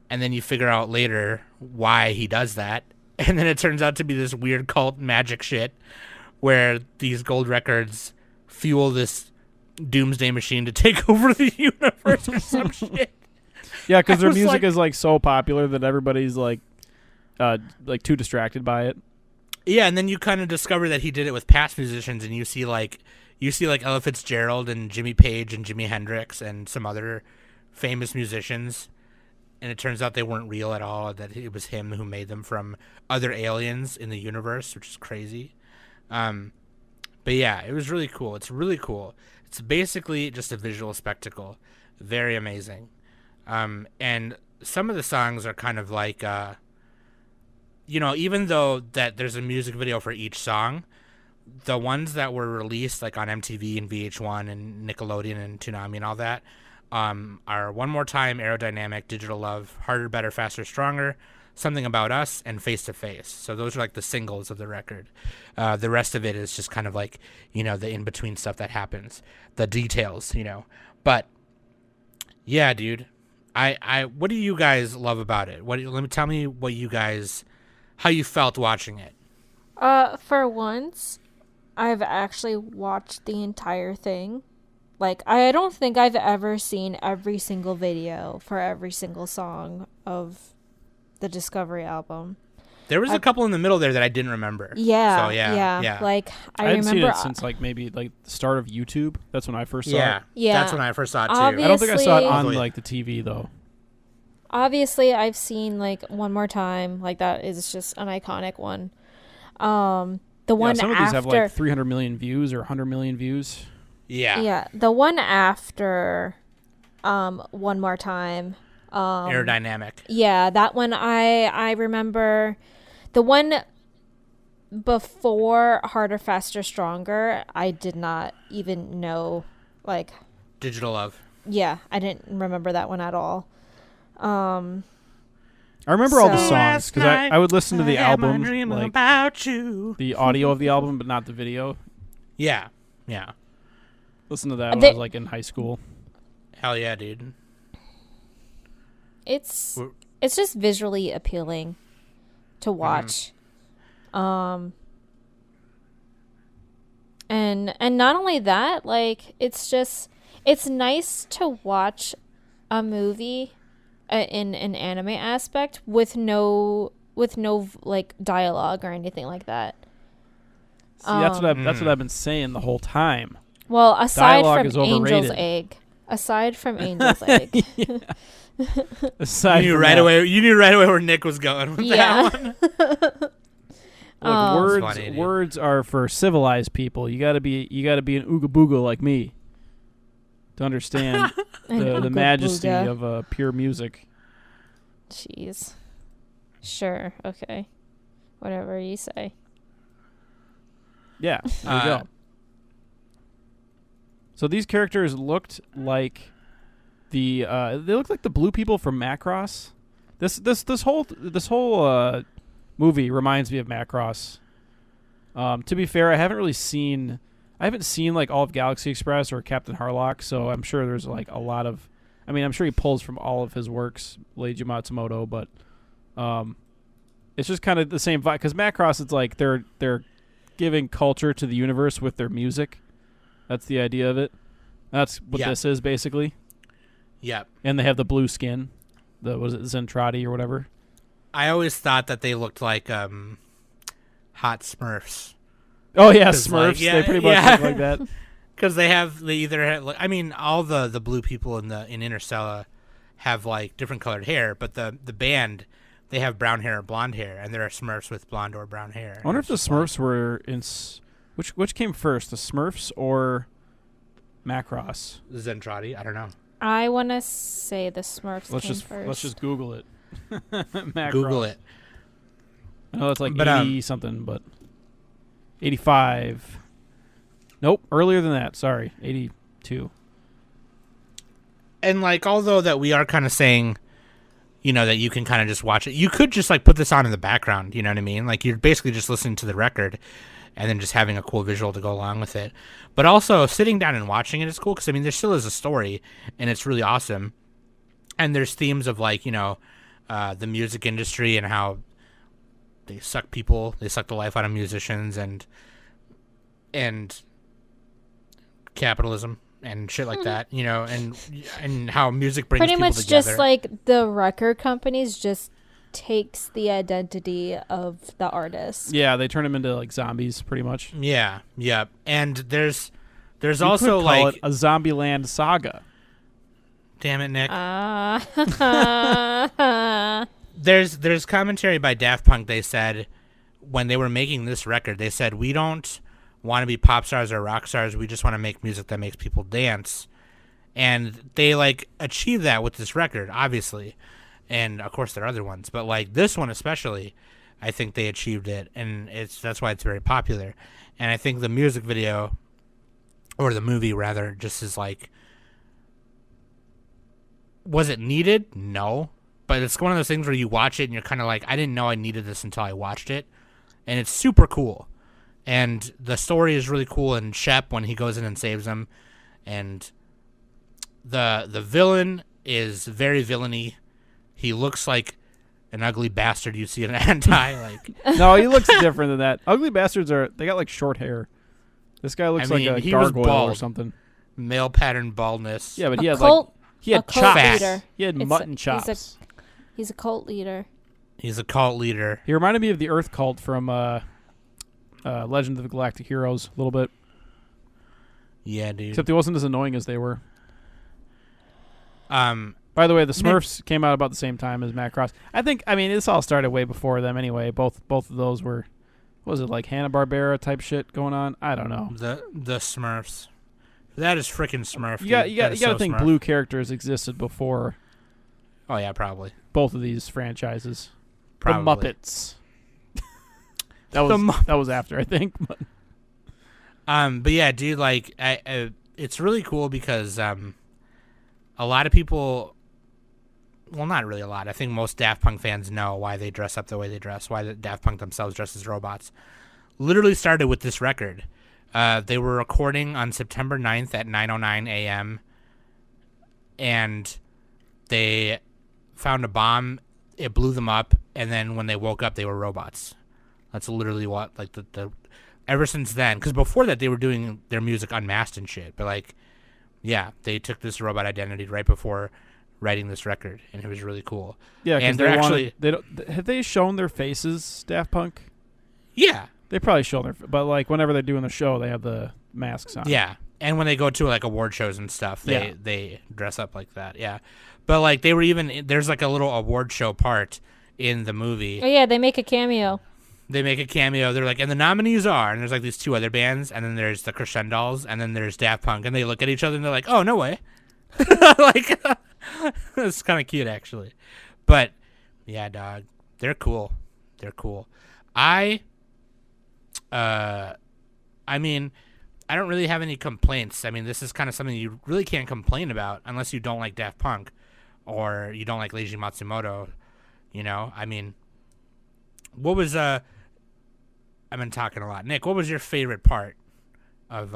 Speaker 1: and then you figure out later why he does that, and then it turns out to be this weird cult magic shit where these gold records fuel this doomsday machine to take over the universe or some shit.
Speaker 4: Yeah, because their
Speaker 1: was
Speaker 4: music
Speaker 1: like-
Speaker 4: is like so popular that everybody's like too distracted by it.
Speaker 1: Yeah, and then you kind of discover that he did it with past musicians, and you see like Ella Fitzgerald and Jimmy Page and Jimi Hendrix and some other famous musicians, and it turns out they weren't real at all, that it was him who made them from other aliens in the universe, which is crazy. But yeah, it was really cool. It's really cool. It's basically just a visual spectacle. Very amazing. And some of the songs are kind of like, even though that there's a music video for each song, the ones that were released like on MTV and VH1 and Nickelodeon and Toonami and all that, are One More Time, Aerodynamic, Digital Love, Harder, Better, Faster, Stronger, Something About Us, and Face to Face. So those are like the singles of the record. The rest of it is just kind of like, the in-between stuff that happens, the details, But yeah, dude, what do you guys love about it? Tell me how you felt watching it.
Speaker 3: For once, I've actually watched the entire thing. Like, I don't think I've ever seen every single video for every single song of the Discovery album.
Speaker 1: There was a couple in the middle there that I didn't remember.
Speaker 3: Yeah,
Speaker 1: So yeah.
Speaker 3: Like,
Speaker 4: I
Speaker 3: I
Speaker 4: hadn't seen
Speaker 3: remember.
Speaker 4: it since like maybe like the start of YouTube. That's when I first saw
Speaker 1: Yeah.
Speaker 4: it.
Speaker 3: Yeah.
Speaker 1: That's when I first saw it too.
Speaker 3: Obvious-
Speaker 4: I don't think I saw it on
Speaker 1: Obviously-
Speaker 4: like the TV though.
Speaker 3: Obviously, I've seen like One More Time. Like, that is just an iconic one. The one
Speaker 4: some of
Speaker 3: after.
Speaker 4: these have like 300 million views or 100 million views.
Speaker 1: Yeah.
Speaker 3: Yeah, the one after, One More Time.
Speaker 1: Aerodynamic.
Speaker 3: Yeah, that one I remember. The one before Harder, Faster, Stronger, I did not even know. Like,
Speaker 1: Digital Love.
Speaker 3: yeah, I didn't remember that one at all.
Speaker 4: I remember all the
Speaker 3: So-
Speaker 4: songs because I would listen to the album, like
Speaker 1: about you.
Speaker 4: the audio of the album, but not the video.
Speaker 1: Yeah.
Speaker 4: Listen to that when
Speaker 3: They-
Speaker 4: I was like in high school.
Speaker 1: Hell yeah, dude.
Speaker 3: It's
Speaker 1: We're-
Speaker 3: just visually appealing to watch. And not only that, like, it's nice to watch a movie in an anime aspect with no like dialogue or anything like that.
Speaker 4: See, that's what I've been saying the whole time.
Speaker 3: Well, aside
Speaker 4: Dialogue
Speaker 3: from
Speaker 4: is
Speaker 3: Angel's
Speaker 4: overrated.
Speaker 3: Egg, Aside from Angel's Egg.
Speaker 4: Aside
Speaker 1: You knew
Speaker 4: from
Speaker 1: right
Speaker 4: that,
Speaker 1: away. You knew right away where Nick was going with
Speaker 3: Yeah.
Speaker 1: that one.
Speaker 4: Look, words
Speaker 1: Funny, dude.
Speaker 4: words are for civilized people. You gotta be an ooga booga like me to understand
Speaker 3: An
Speaker 4: the
Speaker 3: ooga
Speaker 4: majesty
Speaker 3: booga.
Speaker 4: of pure music.
Speaker 3: Jeez. Sure. Okay. Whatever you say.
Speaker 4: Yeah, there you go. So these characters looked like they looked like the blue people from Macross. This whole movie reminds me of Macross. To be fair, I haven't seen like all of Galaxy Express or Captain Harlock, so I'm sure there's like a lot of. I mean, I'm sure he pulls from all of his works, Leiji Matsumoto, but it's just kind of the same vibe. Because Macross, it's like they're giving culture to the universe with their music. That's the idea of it. That's what
Speaker 1: Yeah.
Speaker 4: this is basically.
Speaker 1: Yep.
Speaker 4: And they have the blue skin. Was it Zentradi or whatever?
Speaker 1: I always thought that they looked like hot Smurfs.
Speaker 4: Oh yeah,
Speaker 1: 'Cause,
Speaker 4: Smurfs.
Speaker 1: like, yeah,
Speaker 4: they pretty much
Speaker 1: yeah.
Speaker 4: look like that.
Speaker 1: Because they either have, like, I mean, all the blue people in Interstella have like different colored hair, but the band, they have brown hair or blonde hair, and there are Smurfs with blonde or brown hair.
Speaker 4: I wonder if
Speaker 1: And
Speaker 4: the
Speaker 1: it's just like-
Speaker 4: Smurfs were in which came first, the Smurfs or Macross?
Speaker 1: Zentradi. I don't know.
Speaker 3: I want to say the Smurfs
Speaker 4: Let's
Speaker 3: came
Speaker 4: just
Speaker 3: first.
Speaker 4: let's just Google it. Macross.
Speaker 1: Google it.
Speaker 4: I know it's like
Speaker 1: But,
Speaker 4: 80 something, but 85. Nope, earlier than that. Sorry, 82.
Speaker 1: And like, although that we are kind of saying, you know, that you can kind of just watch it, you could just like put this on in the background. You know what I mean? Like, you're basically just listening to the record, and then just having a cool visual to go along with it. But also sitting down and watching it is cool because I mean, there still is a story, and it's really awesome. And there's themes of like, you know, the music industry and how they suck the life out of musicians, and capitalism and shit like that, you know, and how music brings
Speaker 3: Pretty
Speaker 1: people
Speaker 3: much
Speaker 1: together.
Speaker 3: just like the record companies just takes the identity of the artist.
Speaker 4: Yeah, they turn them into like zombies, pretty much.
Speaker 1: Yeah, and there's
Speaker 4: You
Speaker 1: also
Speaker 4: could call
Speaker 1: like,
Speaker 4: it a Zombieland saga.
Speaker 1: damn it, Nick.
Speaker 3: Ah.
Speaker 1: There's commentary by Daft Punk. They said when they were making this record, they said, we don't want to be pop stars or rock stars. We just want to make music that makes people dance. And they like achieved that with this record, obviously. And of course there are other ones, but like this one especially, I think they achieved it, and that's why it's very popular. And I think the music video, or the movie rather, just is like, was it needed? No. But it's one of those things where you watch it and you're kind of like, I didn't know I needed this until I watched it. And it's super cool. And the story is really cool. And Shep, when he goes in and saves them, and the villain is very villainy. He looks like an ugly bastard you see in an anti. Like,
Speaker 4: No, he looks different than that. Ugly bastards they got like short hair. This guy looks
Speaker 1: I mean,
Speaker 4: like a
Speaker 1: he was
Speaker 4: gargoyle or
Speaker 1: bald.
Speaker 4: something.
Speaker 1: male pattern baldness.
Speaker 4: Yeah, but
Speaker 3: A
Speaker 4: he had
Speaker 3: cult-
Speaker 4: he had
Speaker 3: a cult
Speaker 4: chops.
Speaker 3: leader.
Speaker 4: He had
Speaker 3: It's-
Speaker 4: mutton
Speaker 3: he's a-
Speaker 4: chops.
Speaker 3: He's a cult leader.
Speaker 1: He's a cult leader.
Speaker 4: He reminded me of the Earth Cult from Legend of the Galactic Heroes a little bit.
Speaker 1: Yeah, dude.
Speaker 4: Except he wasn't as annoying as they were.
Speaker 1: Um,
Speaker 4: By the way, the Smurfs came out about the same time as Macross. I mean, this all started way before them anyway. Both of those were, what was it, like Hanna-Barbera type shit going on? I don't know.
Speaker 1: the Smurfs. That is freaking Smurf.
Speaker 4: You got
Speaker 1: dude.
Speaker 4: to
Speaker 1: That is so
Speaker 4: think
Speaker 1: Smurf.
Speaker 4: blue characters existed before
Speaker 1: Oh yeah, probably.
Speaker 4: both of these franchises.
Speaker 1: Probably.
Speaker 4: The Muppets. that was after, I think. But
Speaker 1: But yeah, dude, like, it's really cool because a lot of people, well, not really a lot. I think most Daft Punk fans know why they dress up the way they dress, why the Daft Punk themselves dress as robots. Literally started with this record. They were recording on September 9th at 9:09 a.m. and they found a bomb. It blew them up, and then when they woke up, they were robots. That's literally what, like, the ever since then, because before that they were doing their music unmasked and shit, but like, yeah, they took this robot identity right before writing this record, and it was really cool.
Speaker 4: yeah, because
Speaker 1: And they're
Speaker 4: have they shown their faces, Daft Punk?
Speaker 1: Yeah,
Speaker 4: They probably show but like whenever they're doing the show, they have the masks on.
Speaker 1: yeah, And when they go to like award shows and stuff,
Speaker 4: Yeah.
Speaker 1: they dress up like that. Yeah. But like they were even there's like a little award show part in the movie.
Speaker 3: Oh yeah, they make a cameo.
Speaker 1: They make a cameo. They're like, and the nominees are, and there's like these two other bands, and then there's the Crescendos, and then there's Daft Punk, and they look at each other and they're like, oh, no way. Like, it's kind of cute actually. But yeah, dog, they're cool. They're cool. I mean, I don't really have any complaints. I mean, this is kind of something you really can't complain about unless you don't like Daft Punk or you don't like Leiji Matsumoto. You know, I mean, what was I've been talking a lot. Nick, what was your favorite part of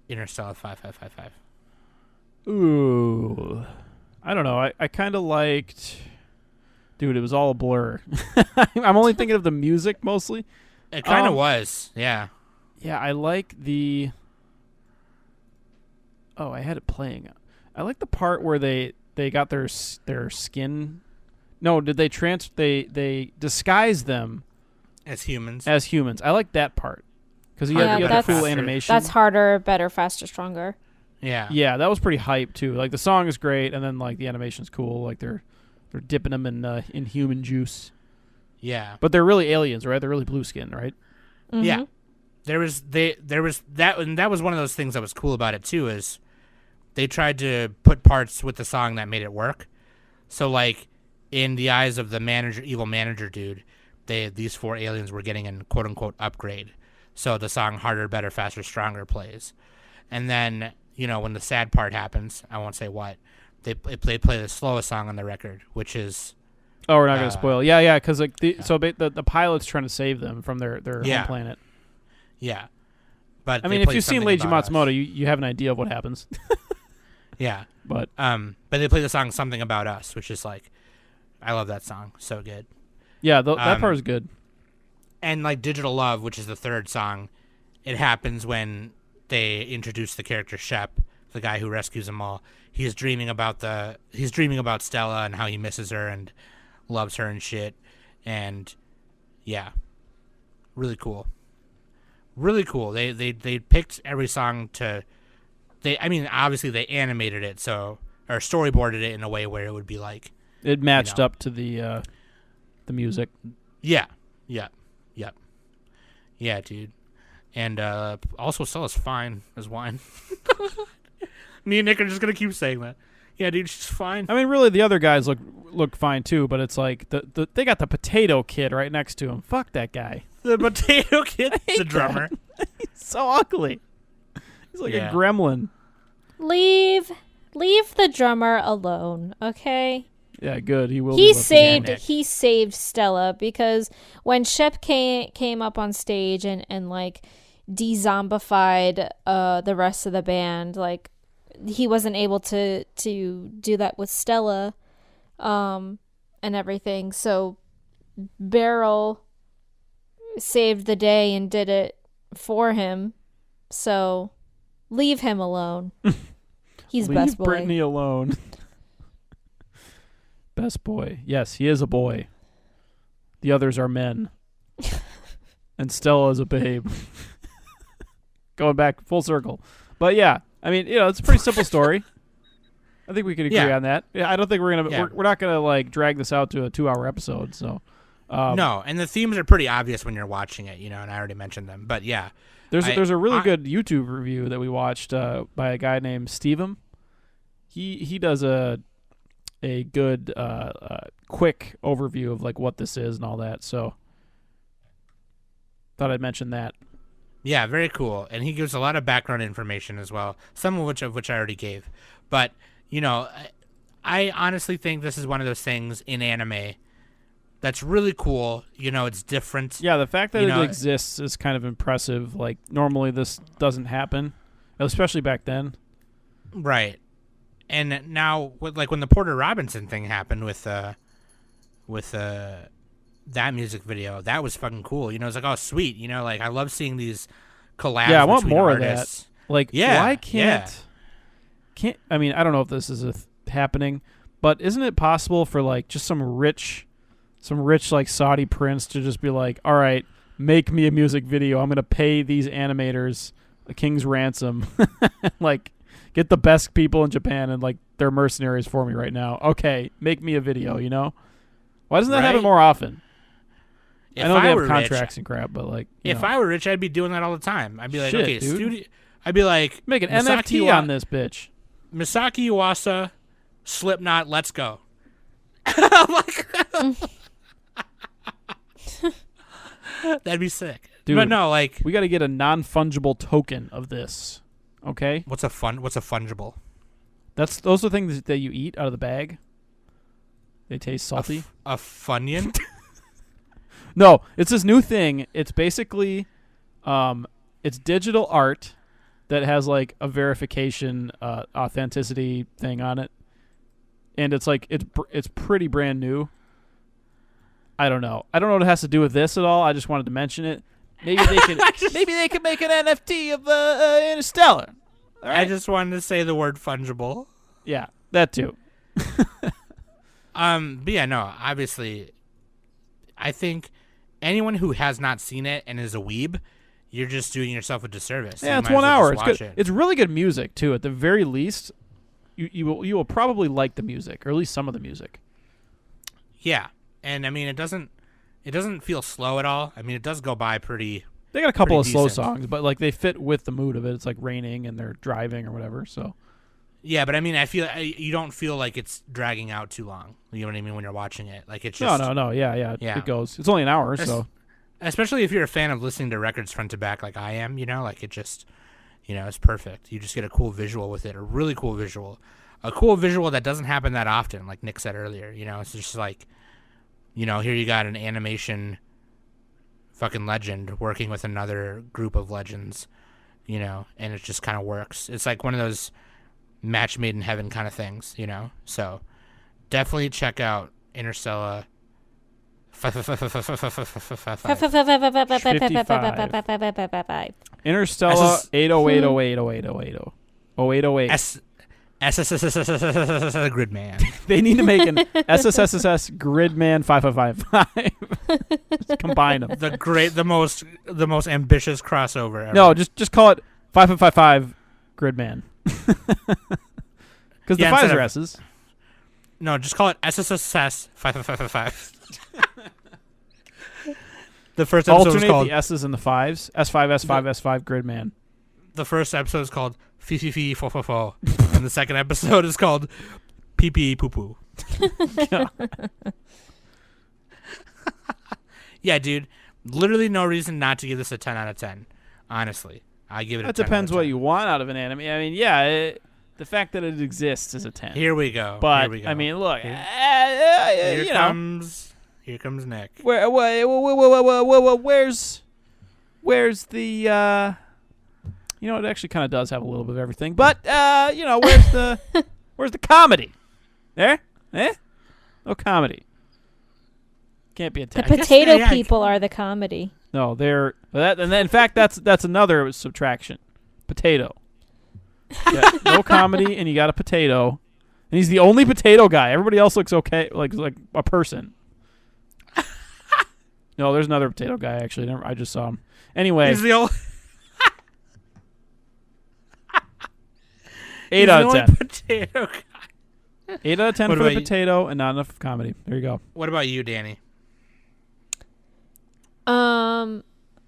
Speaker 1: Interstella 5555?
Speaker 4: Ooh, I don't know. I kind of liked. Dude, it was all a blur. I'm only thinking of the music mostly.
Speaker 1: It kind of was, yeah.
Speaker 4: Yeah, I like the. Oh, I had it playing. I like the part where they got their skin. No, did they they disguise them
Speaker 1: As humans.
Speaker 4: I like that part because you had the
Speaker 3: that's-
Speaker 4: cool animation.
Speaker 3: That's harder, better, faster, stronger.
Speaker 1: Yeah.
Speaker 4: Yeah, that was pretty hype too. Like the song is great, and then like the animation's cool. Like they're dipping them in human juice.
Speaker 1: Yeah.
Speaker 4: But they're really aliens, right? They're really blue skin, right?
Speaker 3: Mhm.
Speaker 1: Yeah. There was that, and that was one of those things that was cool about it too, is they tried to put parts with the song that made it work. So like in the eyes of the evil manager dude, these four aliens were getting an quote unquote upgrade. So the song Harder, Better, Faster, Stronger plays. And then, you know, when the sad part happens, I won't say what, they play the slowest song on the record, which is
Speaker 4: Oh, we're not gonna spoil. Yeah, because like the pilot's trying to save them from their home planet.
Speaker 1: Yeah. But
Speaker 4: I mean, if you've seen Leiji Matsumoto, you have an idea of what happens.
Speaker 1: Yeah.
Speaker 4: But
Speaker 1: they play the song Something About Us, which is like, I love that song. So good.
Speaker 4: yeah, that part is good.
Speaker 1: And like Digital Love, which is the third song, it happens when they introduce the character Shep, the guy who rescues them all. He's dreaming about Stella and how he misses her and loves her and shit. And yeah, really cool. Really cool. They picked every song to. Obviously they animated it or storyboarded it in a way where it would be like.
Speaker 4: It matched up to the music.
Speaker 1: Yeah. Yeah, dude. And also Stella's fine as wine. Me and Nick are just gonna keep saying that. Yeah, dude, she's fine.
Speaker 4: I mean, really, the other guys look fine too, but it's like they got the potato kid right next to him. Fuck that guy.
Speaker 1: The potato kid, the drummer.
Speaker 4: He's so ugly. He's like a gremlin.
Speaker 3: Leave the drummer alone, okay?
Speaker 4: Yeah, good. He will.
Speaker 3: He saved Stella because when Shep came up on stage and like de-zombified the rest of the band, like he wasn't able to do that with Stella and everything. So Beryl saved the day and did it for him. So leave him alone. He's
Speaker 4: Leave
Speaker 3: best boy.
Speaker 4: Brittany alone. Best boy. Yes, he is a boy. The others are men. And Stella is a babe. Going back full circle. But yeah, I mean, it's a pretty simple story. I think we could agree on that. Yeah, I don't think we're not gonna like drag this out to a 2-hour episode. So
Speaker 1: no, and the themes are pretty obvious when you're watching it, and I already mentioned them. But yeah,
Speaker 4: there's a really good YouTube review that we watched by a guy named Stevem. He does a good quick overview of like what this is and all that. So thought I'd mention that.
Speaker 1: Yeah, very cool. And he gives a lot of background information as well, some of which I already gave. But, I honestly think this is one of those things in anime that's really cool. It's different.
Speaker 4: Yeah, the fact that it exists is kind of impressive. Like, normally this doesn't happen, especially back then.
Speaker 1: Right. And now, when the Porter Robinson thing happened with that music video, that was fucking cool. It's like, oh, sweet. I love seeing these collabs.
Speaker 4: Yeah, I want
Speaker 1: between
Speaker 4: more
Speaker 1: artists.
Speaker 4: of that. Like, why can't? I mean, I don't know if this is happening, but isn't it possible for like just some rich like Saudi prince to just be like, all right, make me a music video. I'm gonna pay these animators a king's ransom. Like, get the best people in Japan and like they're mercenaries for me right now. Okay, make me a video. You know, why doesn't that happen more often?
Speaker 1: If
Speaker 4: I know they have
Speaker 1: were
Speaker 4: contracts
Speaker 1: rich,
Speaker 4: and crap, but like,
Speaker 1: if I were rich, I'd be doing that all the time. I'd be like,
Speaker 4: Shit,
Speaker 1: okay,
Speaker 4: dude.
Speaker 1: I'd be like,
Speaker 4: make an
Speaker 1: Misaki
Speaker 4: NFT on this bitch.
Speaker 1: Misaki Iwasa, Slipknot, let's go. I'm like, that'd be sick.
Speaker 4: Dude,
Speaker 1: but no, like,
Speaker 4: we got to get a non-fungible token of this. Okay,
Speaker 1: what's a fungible?
Speaker 4: Those are things that you eat out of the bag. They taste salty.
Speaker 1: A Funyun?
Speaker 4: No, it's this new thing. It's basically, it's digital art that has like a verification, authenticity thing on it, and it's like it's pretty brand new. I don't know what it has to do with this at all. I just wanted to mention it. Maybe they could make an NFT of Interstellar. All right?
Speaker 1: I just wanted to say the word fungible.
Speaker 4: Yeah, that too.
Speaker 1: But yeah, no, obviously, I think anyone who has not seen it and is a weeb, you're just doing yourself a disservice.
Speaker 4: Yeah,
Speaker 1: You
Speaker 4: it's
Speaker 1: might as
Speaker 4: 1
Speaker 1: well
Speaker 4: hour.
Speaker 1: just
Speaker 4: It's good.
Speaker 1: watch it.
Speaker 4: It's really good music too. At the very least, you will probably like the music, or at least some of the music.
Speaker 1: Yeah, and I mean, it doesn't feel slow at all. I mean, it does go by pretty.
Speaker 4: They got a couple of
Speaker 1: pretty
Speaker 4: slow
Speaker 1: decent.
Speaker 4: songs, but like they fit with the mood of it. It's like raining and they're driving or whatever. So
Speaker 1: Yeah, but I mean, you don't feel like it's dragging out too long. You know what I mean when you're watching it. Like it's just
Speaker 4: no. Yeah.
Speaker 1: Yeah.
Speaker 4: It goes. It's only an hour,
Speaker 1: Es-
Speaker 4: so
Speaker 1: Especially if you're a fan of listening to records front to back, like I am. You know, like it just, it's perfect. You just get a cool visual with it, a really cool visual, that doesn't happen that often. Like Nick said earlier, it's just like, here you got an animation fucking legend working with another group of legends, and it just kind of works. It's like one of those match made in heaven kind of things, So definitely check out Interstella.
Speaker 4: 55.
Speaker 3: Five.
Speaker 4: Interstella 808080808 0808.
Speaker 1: Gridman.
Speaker 4: They need to make an SSSS Gridman 5555. Just combine them.
Speaker 1: The most ambitious crossover ever.
Speaker 4: No, just call it 5555 Gridman. Because the
Speaker 1: Yeah,
Speaker 4: fives
Speaker 1: instead
Speaker 4: are
Speaker 1: of-
Speaker 4: S's.
Speaker 1: No, just call it SSSS 5555. The first episode was
Speaker 4: Alternate
Speaker 1: called
Speaker 4: the S's and the fives. S5, S5, S5 Gridman.
Speaker 1: the first episode is called Fifi Fo Fo Fo, and the second episode is called Pee Pee Poo Poo. Yeah, dude. Literally no reason not to give this a 10 out of 10. Honestly, I give it.
Speaker 4: That
Speaker 1: a 10
Speaker 4: depends
Speaker 1: out of
Speaker 4: what
Speaker 1: 10.
Speaker 4: you want out of an anime. I mean, yeah, the fact that it exists is a 10.
Speaker 1: Here we go.
Speaker 4: But
Speaker 1: Here we go.
Speaker 4: I mean, look,
Speaker 1: Here
Speaker 4: you
Speaker 1: comes Nick.
Speaker 4: know, where's the it actually kind of does have a little bit of everything, but where's the comedy? There, no comedy. Can't be a
Speaker 3: The
Speaker 4: 10.
Speaker 3: potato
Speaker 1: yeah,
Speaker 3: people are the comedy.
Speaker 4: No, they're that, and then in fact that's another subtraction. Potato. Yeah, no comedy, and you got a potato, and he's the only potato guy. Everybody else looks okay, like a person. No, there's another potato guy actually. I just saw him. Anyway,
Speaker 1: He's the only.
Speaker 4: 8 out of 10.
Speaker 1: Potato guy.
Speaker 4: 8 out of 10
Speaker 1: What
Speaker 4: for the
Speaker 1: about you?
Speaker 4: potato, and not enough comedy. There you go.
Speaker 1: What about you, Danny?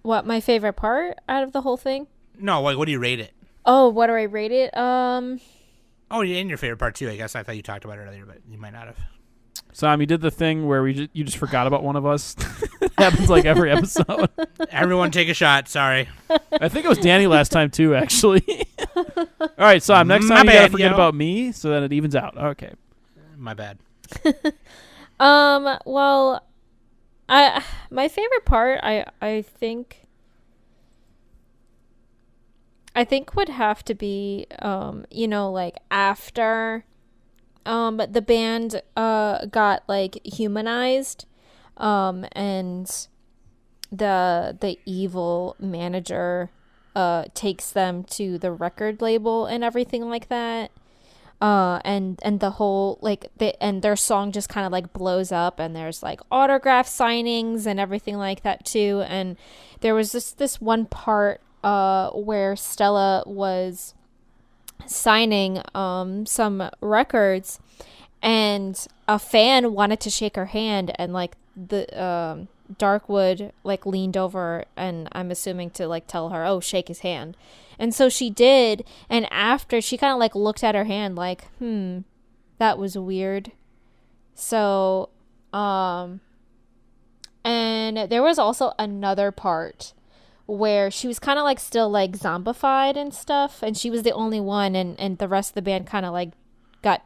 Speaker 3: What my favorite part out of the whole thing?
Speaker 1: No, what do you rate it?
Speaker 3: Oh, what do I rate it?
Speaker 1: Oh, yeah, and your favorite part too. I guess I thought you talked about it earlier, but you might not have.
Speaker 4: Sam, you did the thing where you just forgot about one of us. It happens like every episode.
Speaker 1: Everyone, take a shot. Sorry.
Speaker 4: I think it was Danny last time too, actually. All right, Sam. Next
Speaker 1: My
Speaker 4: time you gotta
Speaker 1: bad,
Speaker 4: forget
Speaker 1: yo.
Speaker 4: about me, so that it evens out. Okay.
Speaker 1: My bad.
Speaker 3: Well, my favorite part, I think would have to be, like after, the band, got like humanized, and the evil manager, takes them to the record label and everything like that. And the whole and their song just kind of like blows up, and there's like autograph signings and everything like that too. And there was this one part where Stella was signing some records, and a fan wanted to shake her hand, and like the Darkwood like leaned over, and I'm assuming to like tell her, oh, shake his hand. And so she did, and after she kind of like looked at her hand like, that was weird. So and there was also another part where she was kind of like still like zombified and stuff, and she was the only one, and the rest of the band kind of like got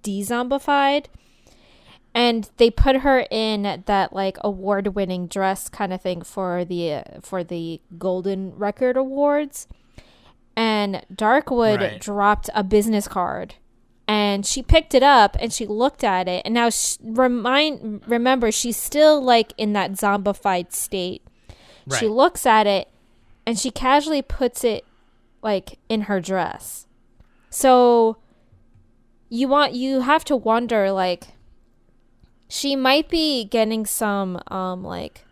Speaker 3: de-zombified, and they put her in that like award-winning dress kind of thing for the Golden Record Awards, and Darkwood dropped a business card, and she picked it up and she looked at it, and now remember she's still like in that zombified state.
Speaker 1: Right.
Speaker 3: She looks at it and she casually puts it like in her dress. So you have to wonder, like, she might be getting some like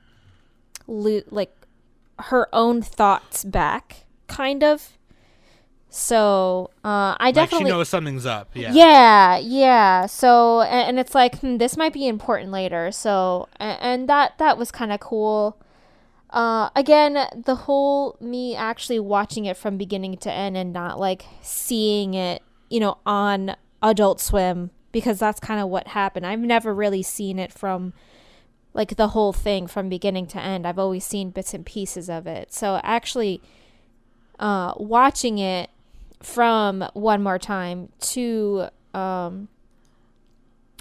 Speaker 3: her own thoughts back, kind of. So I definitely,
Speaker 1: like she knows something's up.
Speaker 3: Yeah. So and it's like, this might be important later. So and that was kind of cool. Again, the whole me actually watching it from beginning to end and not like seeing it, on Adult Swim, because that's kind of what happened. I've never really seen it from like the whole thing from beginning to end. I've always seen bits and pieces of it. So actually watching it from one more time to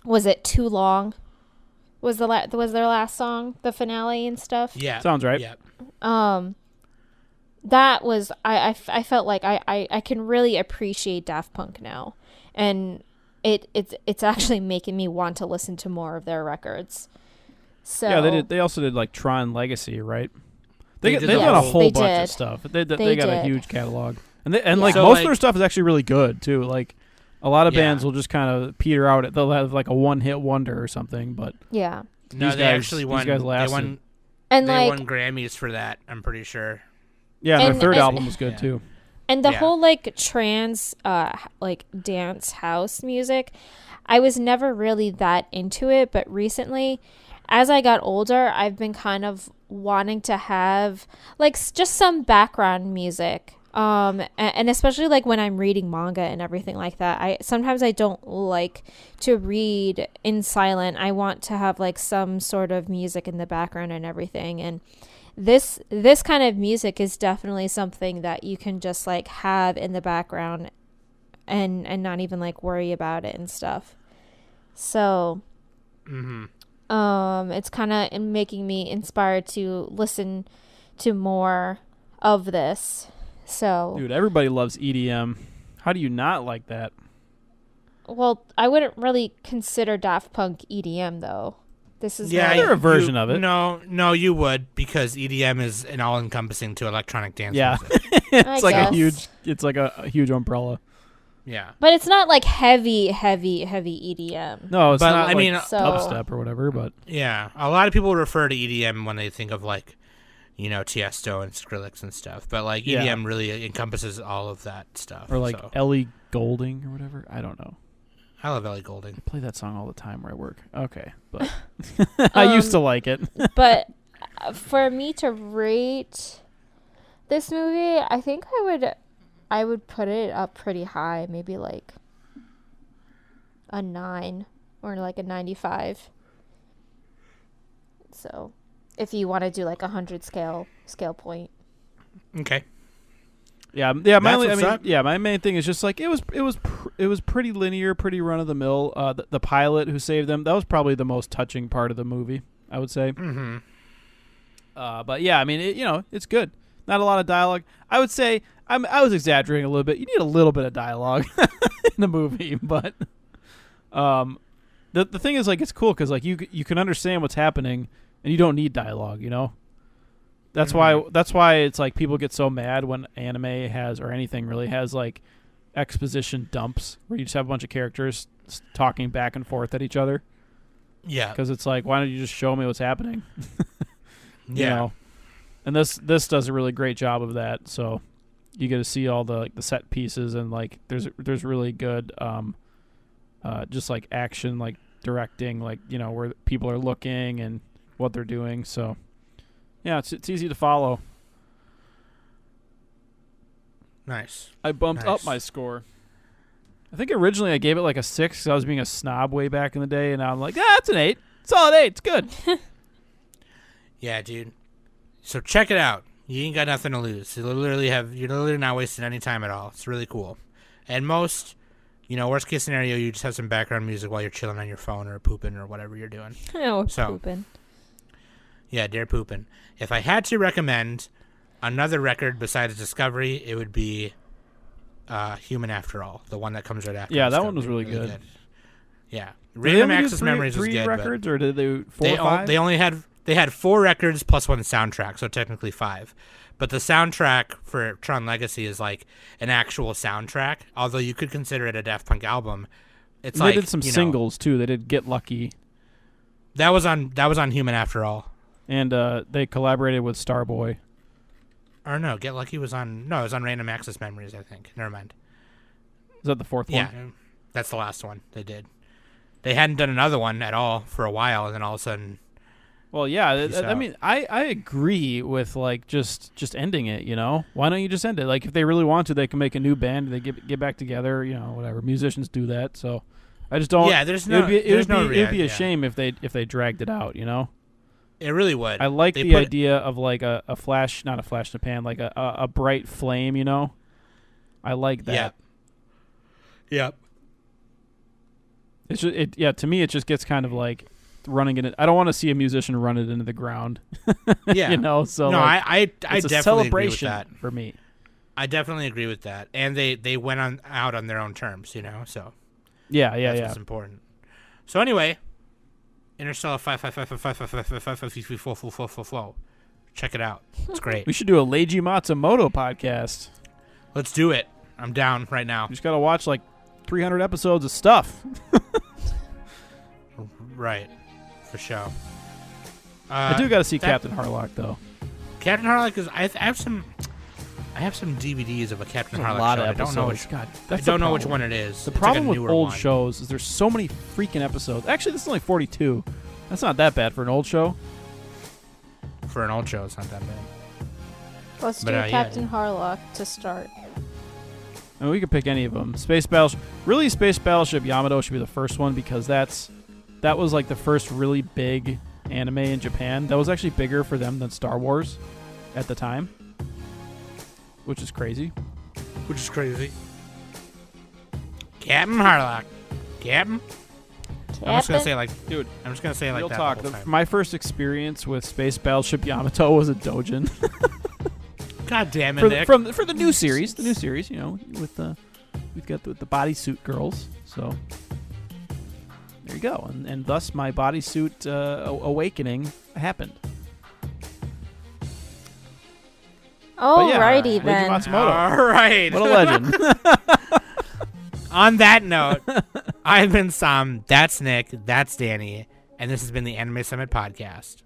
Speaker 3: was it Too Long? Was their last song the finale and stuff?
Speaker 1: Yeah,
Speaker 4: sounds right.
Speaker 1: Yeah.
Speaker 3: That was I felt like I can really appreciate Daft Punk now, and it's actually making me want to listen to more of their records. So
Speaker 4: yeah, they also did like Tron Legacy, right? They've done a
Speaker 3: Yes,
Speaker 4: whole
Speaker 3: they
Speaker 4: bunch
Speaker 3: did.
Speaker 4: of stuff. They got
Speaker 3: They
Speaker 4: a
Speaker 3: did.
Speaker 4: huge catalog, and like
Speaker 1: So,
Speaker 4: most
Speaker 1: like-
Speaker 4: of their stuff is actually really good too. Like a lot of
Speaker 1: Yeah.
Speaker 4: bands will just kind of peter out. They'll have like a one-hit wonder or something, but
Speaker 3: yeah,
Speaker 1: No,
Speaker 4: These
Speaker 1: they
Speaker 4: guys-
Speaker 1: actually
Speaker 4: these
Speaker 1: won.
Speaker 4: guys
Speaker 1: They
Speaker 4: lasted.
Speaker 1: won.
Speaker 3: and
Speaker 1: They
Speaker 3: like
Speaker 1: won Grammys for that. I'm pretty sure.
Speaker 4: yeah, and
Speaker 3: And-
Speaker 4: their third
Speaker 3: and-
Speaker 4: album was good
Speaker 1: Yeah.
Speaker 4: too.
Speaker 3: and the
Speaker 1: Yeah.
Speaker 3: whole like trance like dance house music, I was never really that into it, but recently as I got older, I've been kind of wanting to have like just some background music, and especially like when I'm reading manga and everything like that. I sometimes I don't like to read in silent. I want to have like some sort of music in the background and everything, and this kind of music is definitely something that you can just like have in the background and not even like worry about it and stuff. So it's kind of making me inspired to listen to more of this. So
Speaker 4: Dude, everybody loves EDM. How do you not like that?
Speaker 3: well, I wouldn't really consider Daft Punk EDM though. This is
Speaker 1: Yeah,
Speaker 3: more-
Speaker 4: They're a version of it.
Speaker 1: No, you would, because EDM is an all-encompassing to electronic dance
Speaker 4: Yeah.
Speaker 1: music.
Speaker 4: It's like
Speaker 3: guess.
Speaker 4: it's like a huge umbrella.
Speaker 1: Yeah.
Speaker 3: but it's not like heavy EDM.
Speaker 4: No, it's
Speaker 1: But,
Speaker 4: not
Speaker 1: I mean,
Speaker 4: like
Speaker 3: So-
Speaker 4: dubstep or whatever, but
Speaker 1: Yeah. A lot of people refer to EDM when they think of like, Tiesto and Skrillex and stuff. But like
Speaker 4: Yeah.
Speaker 1: EDM really encompasses all of that stuff.
Speaker 4: or like
Speaker 1: so.
Speaker 4: Ellie Goulding or whatever. I don't know.
Speaker 1: I love Ellie Goulding.
Speaker 4: I play that song all the time where I work. Okay, but I used to like it.
Speaker 3: But for me to rate this movie, I think I would put it up pretty high, maybe like a 9 or like a 95. So, if you want to do like 100 scale point.
Speaker 1: Okay.
Speaker 4: Yeah. My main thing is just like it was pretty linear, pretty run of the mill. The pilot who saved them, that was probably the most touching part of the movie, I would say.
Speaker 1: Mm-hmm.
Speaker 4: But yeah, I mean, it's good. Not a lot of dialogue. I would say I was exaggerating a little bit. You need a little bit of dialogue in the movie, but the thing is, like, it's cool because like you can understand what's happening and you don't need dialogue. That's why it's like people get so mad when anime has, or anything really has, like exposition dumps where you just have a bunch of characters talking back and forth at each other.
Speaker 1: Yeah.
Speaker 4: Because it's like, why don't you just show me what's happening?
Speaker 1: Yeah.
Speaker 4: And this does a really great job of that. So you get to see all the set pieces, and like there's really good just like action, like directing, like where people are looking and what they're doing. So yeah, it's easy to follow.
Speaker 1: Nice.
Speaker 4: I bumped up my score. I think originally I gave it like a 6 because I was being a snob way back in the day, and now I'm like, it's an 8. Solid 8. It's good.
Speaker 1: Yeah, dude. So check it out. You ain't got nothing to lose. You're literally not wasting any time at all. It's really cool. And most, worst case scenario, you just have some background music while you're chilling on your phone or pooping or whatever you're doing.
Speaker 3: Oh, pooping.
Speaker 1: Yeah, dare pooping. If I had to recommend another record besides Discovery, it would be Human After All, the one that comes right after.
Speaker 4: Yeah,
Speaker 1: Discovery.
Speaker 4: that one was really good.
Speaker 1: Yeah,
Speaker 4: Random
Speaker 1: Access Memories was good.
Speaker 4: Three records, or did they do 4 or 5?
Speaker 1: They had 4 records plus 1 soundtrack, so technically 5. But the soundtrack for Tron Legacy is like an actual soundtrack, although you could consider it a Daft Punk album. They
Speaker 4: did some singles too. They did Get Lucky.
Speaker 1: That was on Human After All.
Speaker 4: And they collaborated with Starboy.
Speaker 1: Or no, Get Lucky was on Random Access Memories, I think. Never mind.
Speaker 4: Is that the 4th one?
Speaker 1: Yeah, that's the last one they did. They hadn't done another one at all for a while, and then all of a sudden.
Speaker 4: Well, yeah. I mean, I agree with like just ending it. Why don't you just end it? Like if they really want to, they can make a new band. They get back together. Whatever. Musicians do that. So I just don't.
Speaker 1: Yeah,
Speaker 4: It would be a shame if they dragged it out.
Speaker 1: It really would.
Speaker 4: I like the idea of like a flash, not a flash in the pan, like a bright flame. I like that.
Speaker 1: Yep.
Speaker 4: It's just, to me, it just gets kind of like running it. I don't want to see a musician run it into the ground.
Speaker 1: Yeah.
Speaker 4: So
Speaker 1: no,
Speaker 4: like,
Speaker 1: I
Speaker 4: it's
Speaker 1: definitely
Speaker 4: a celebration
Speaker 1: agree with that.
Speaker 4: for me.
Speaker 1: I definitely agree with that, and they went out on their own terms, So
Speaker 4: yeah,
Speaker 1: that's what's important. So anyway, Interstella 5. Check it out. It's great.
Speaker 4: We should do a Leiji Matsumoto podcast.
Speaker 1: Let's do it. I'm down right now.
Speaker 4: You just gotta watch like 300 episodes of stuff.
Speaker 1: Right, for sure.
Speaker 4: I do gotta see Captain Harlock though.
Speaker 1: Captain Harlock is. I have some DVDs of a Captain Harlock
Speaker 4: lot
Speaker 1: show.
Speaker 4: of
Speaker 1: I don't know
Speaker 4: episodes.
Speaker 1: which.
Speaker 4: God,
Speaker 1: I don't know which one it is.
Speaker 4: The
Speaker 1: It's
Speaker 4: problem
Speaker 1: like a
Speaker 4: with
Speaker 1: newer
Speaker 4: old
Speaker 1: one.
Speaker 4: shows is there's so many freaking episodes. Actually, this is only 42. That's not that bad for an old show.
Speaker 1: For an old show, it's not that bad.
Speaker 3: Let's do Captain Harlock to start.
Speaker 4: I mean, we could pick any of them. Space Battleship Yamato should be the first one because that was like the first really big anime in Japan. That was actually bigger for them than Star Wars at the time, which is crazy.
Speaker 1: Captain Harlock. Captain. I'm just gonna say like,
Speaker 4: dude.
Speaker 1: I'm just gonna say like
Speaker 4: Real
Speaker 1: that.
Speaker 4: talk.
Speaker 1: The whole time.
Speaker 4: My first experience with Space Battleship Yamato was a Dojin.
Speaker 1: God damn it, Nick.
Speaker 4: for the new series. The new series, with we've got the bodysuit girls. So there you go, and thus my bodysuit awakening happened.
Speaker 3: Alrighty
Speaker 4: Leiji
Speaker 3: then.
Speaker 4: Matsumoto.
Speaker 1: All right.
Speaker 4: What a legend.
Speaker 1: On that note, I've been Sam. That's Nick. That's Danny. And this has been the Anime Summit Podcast.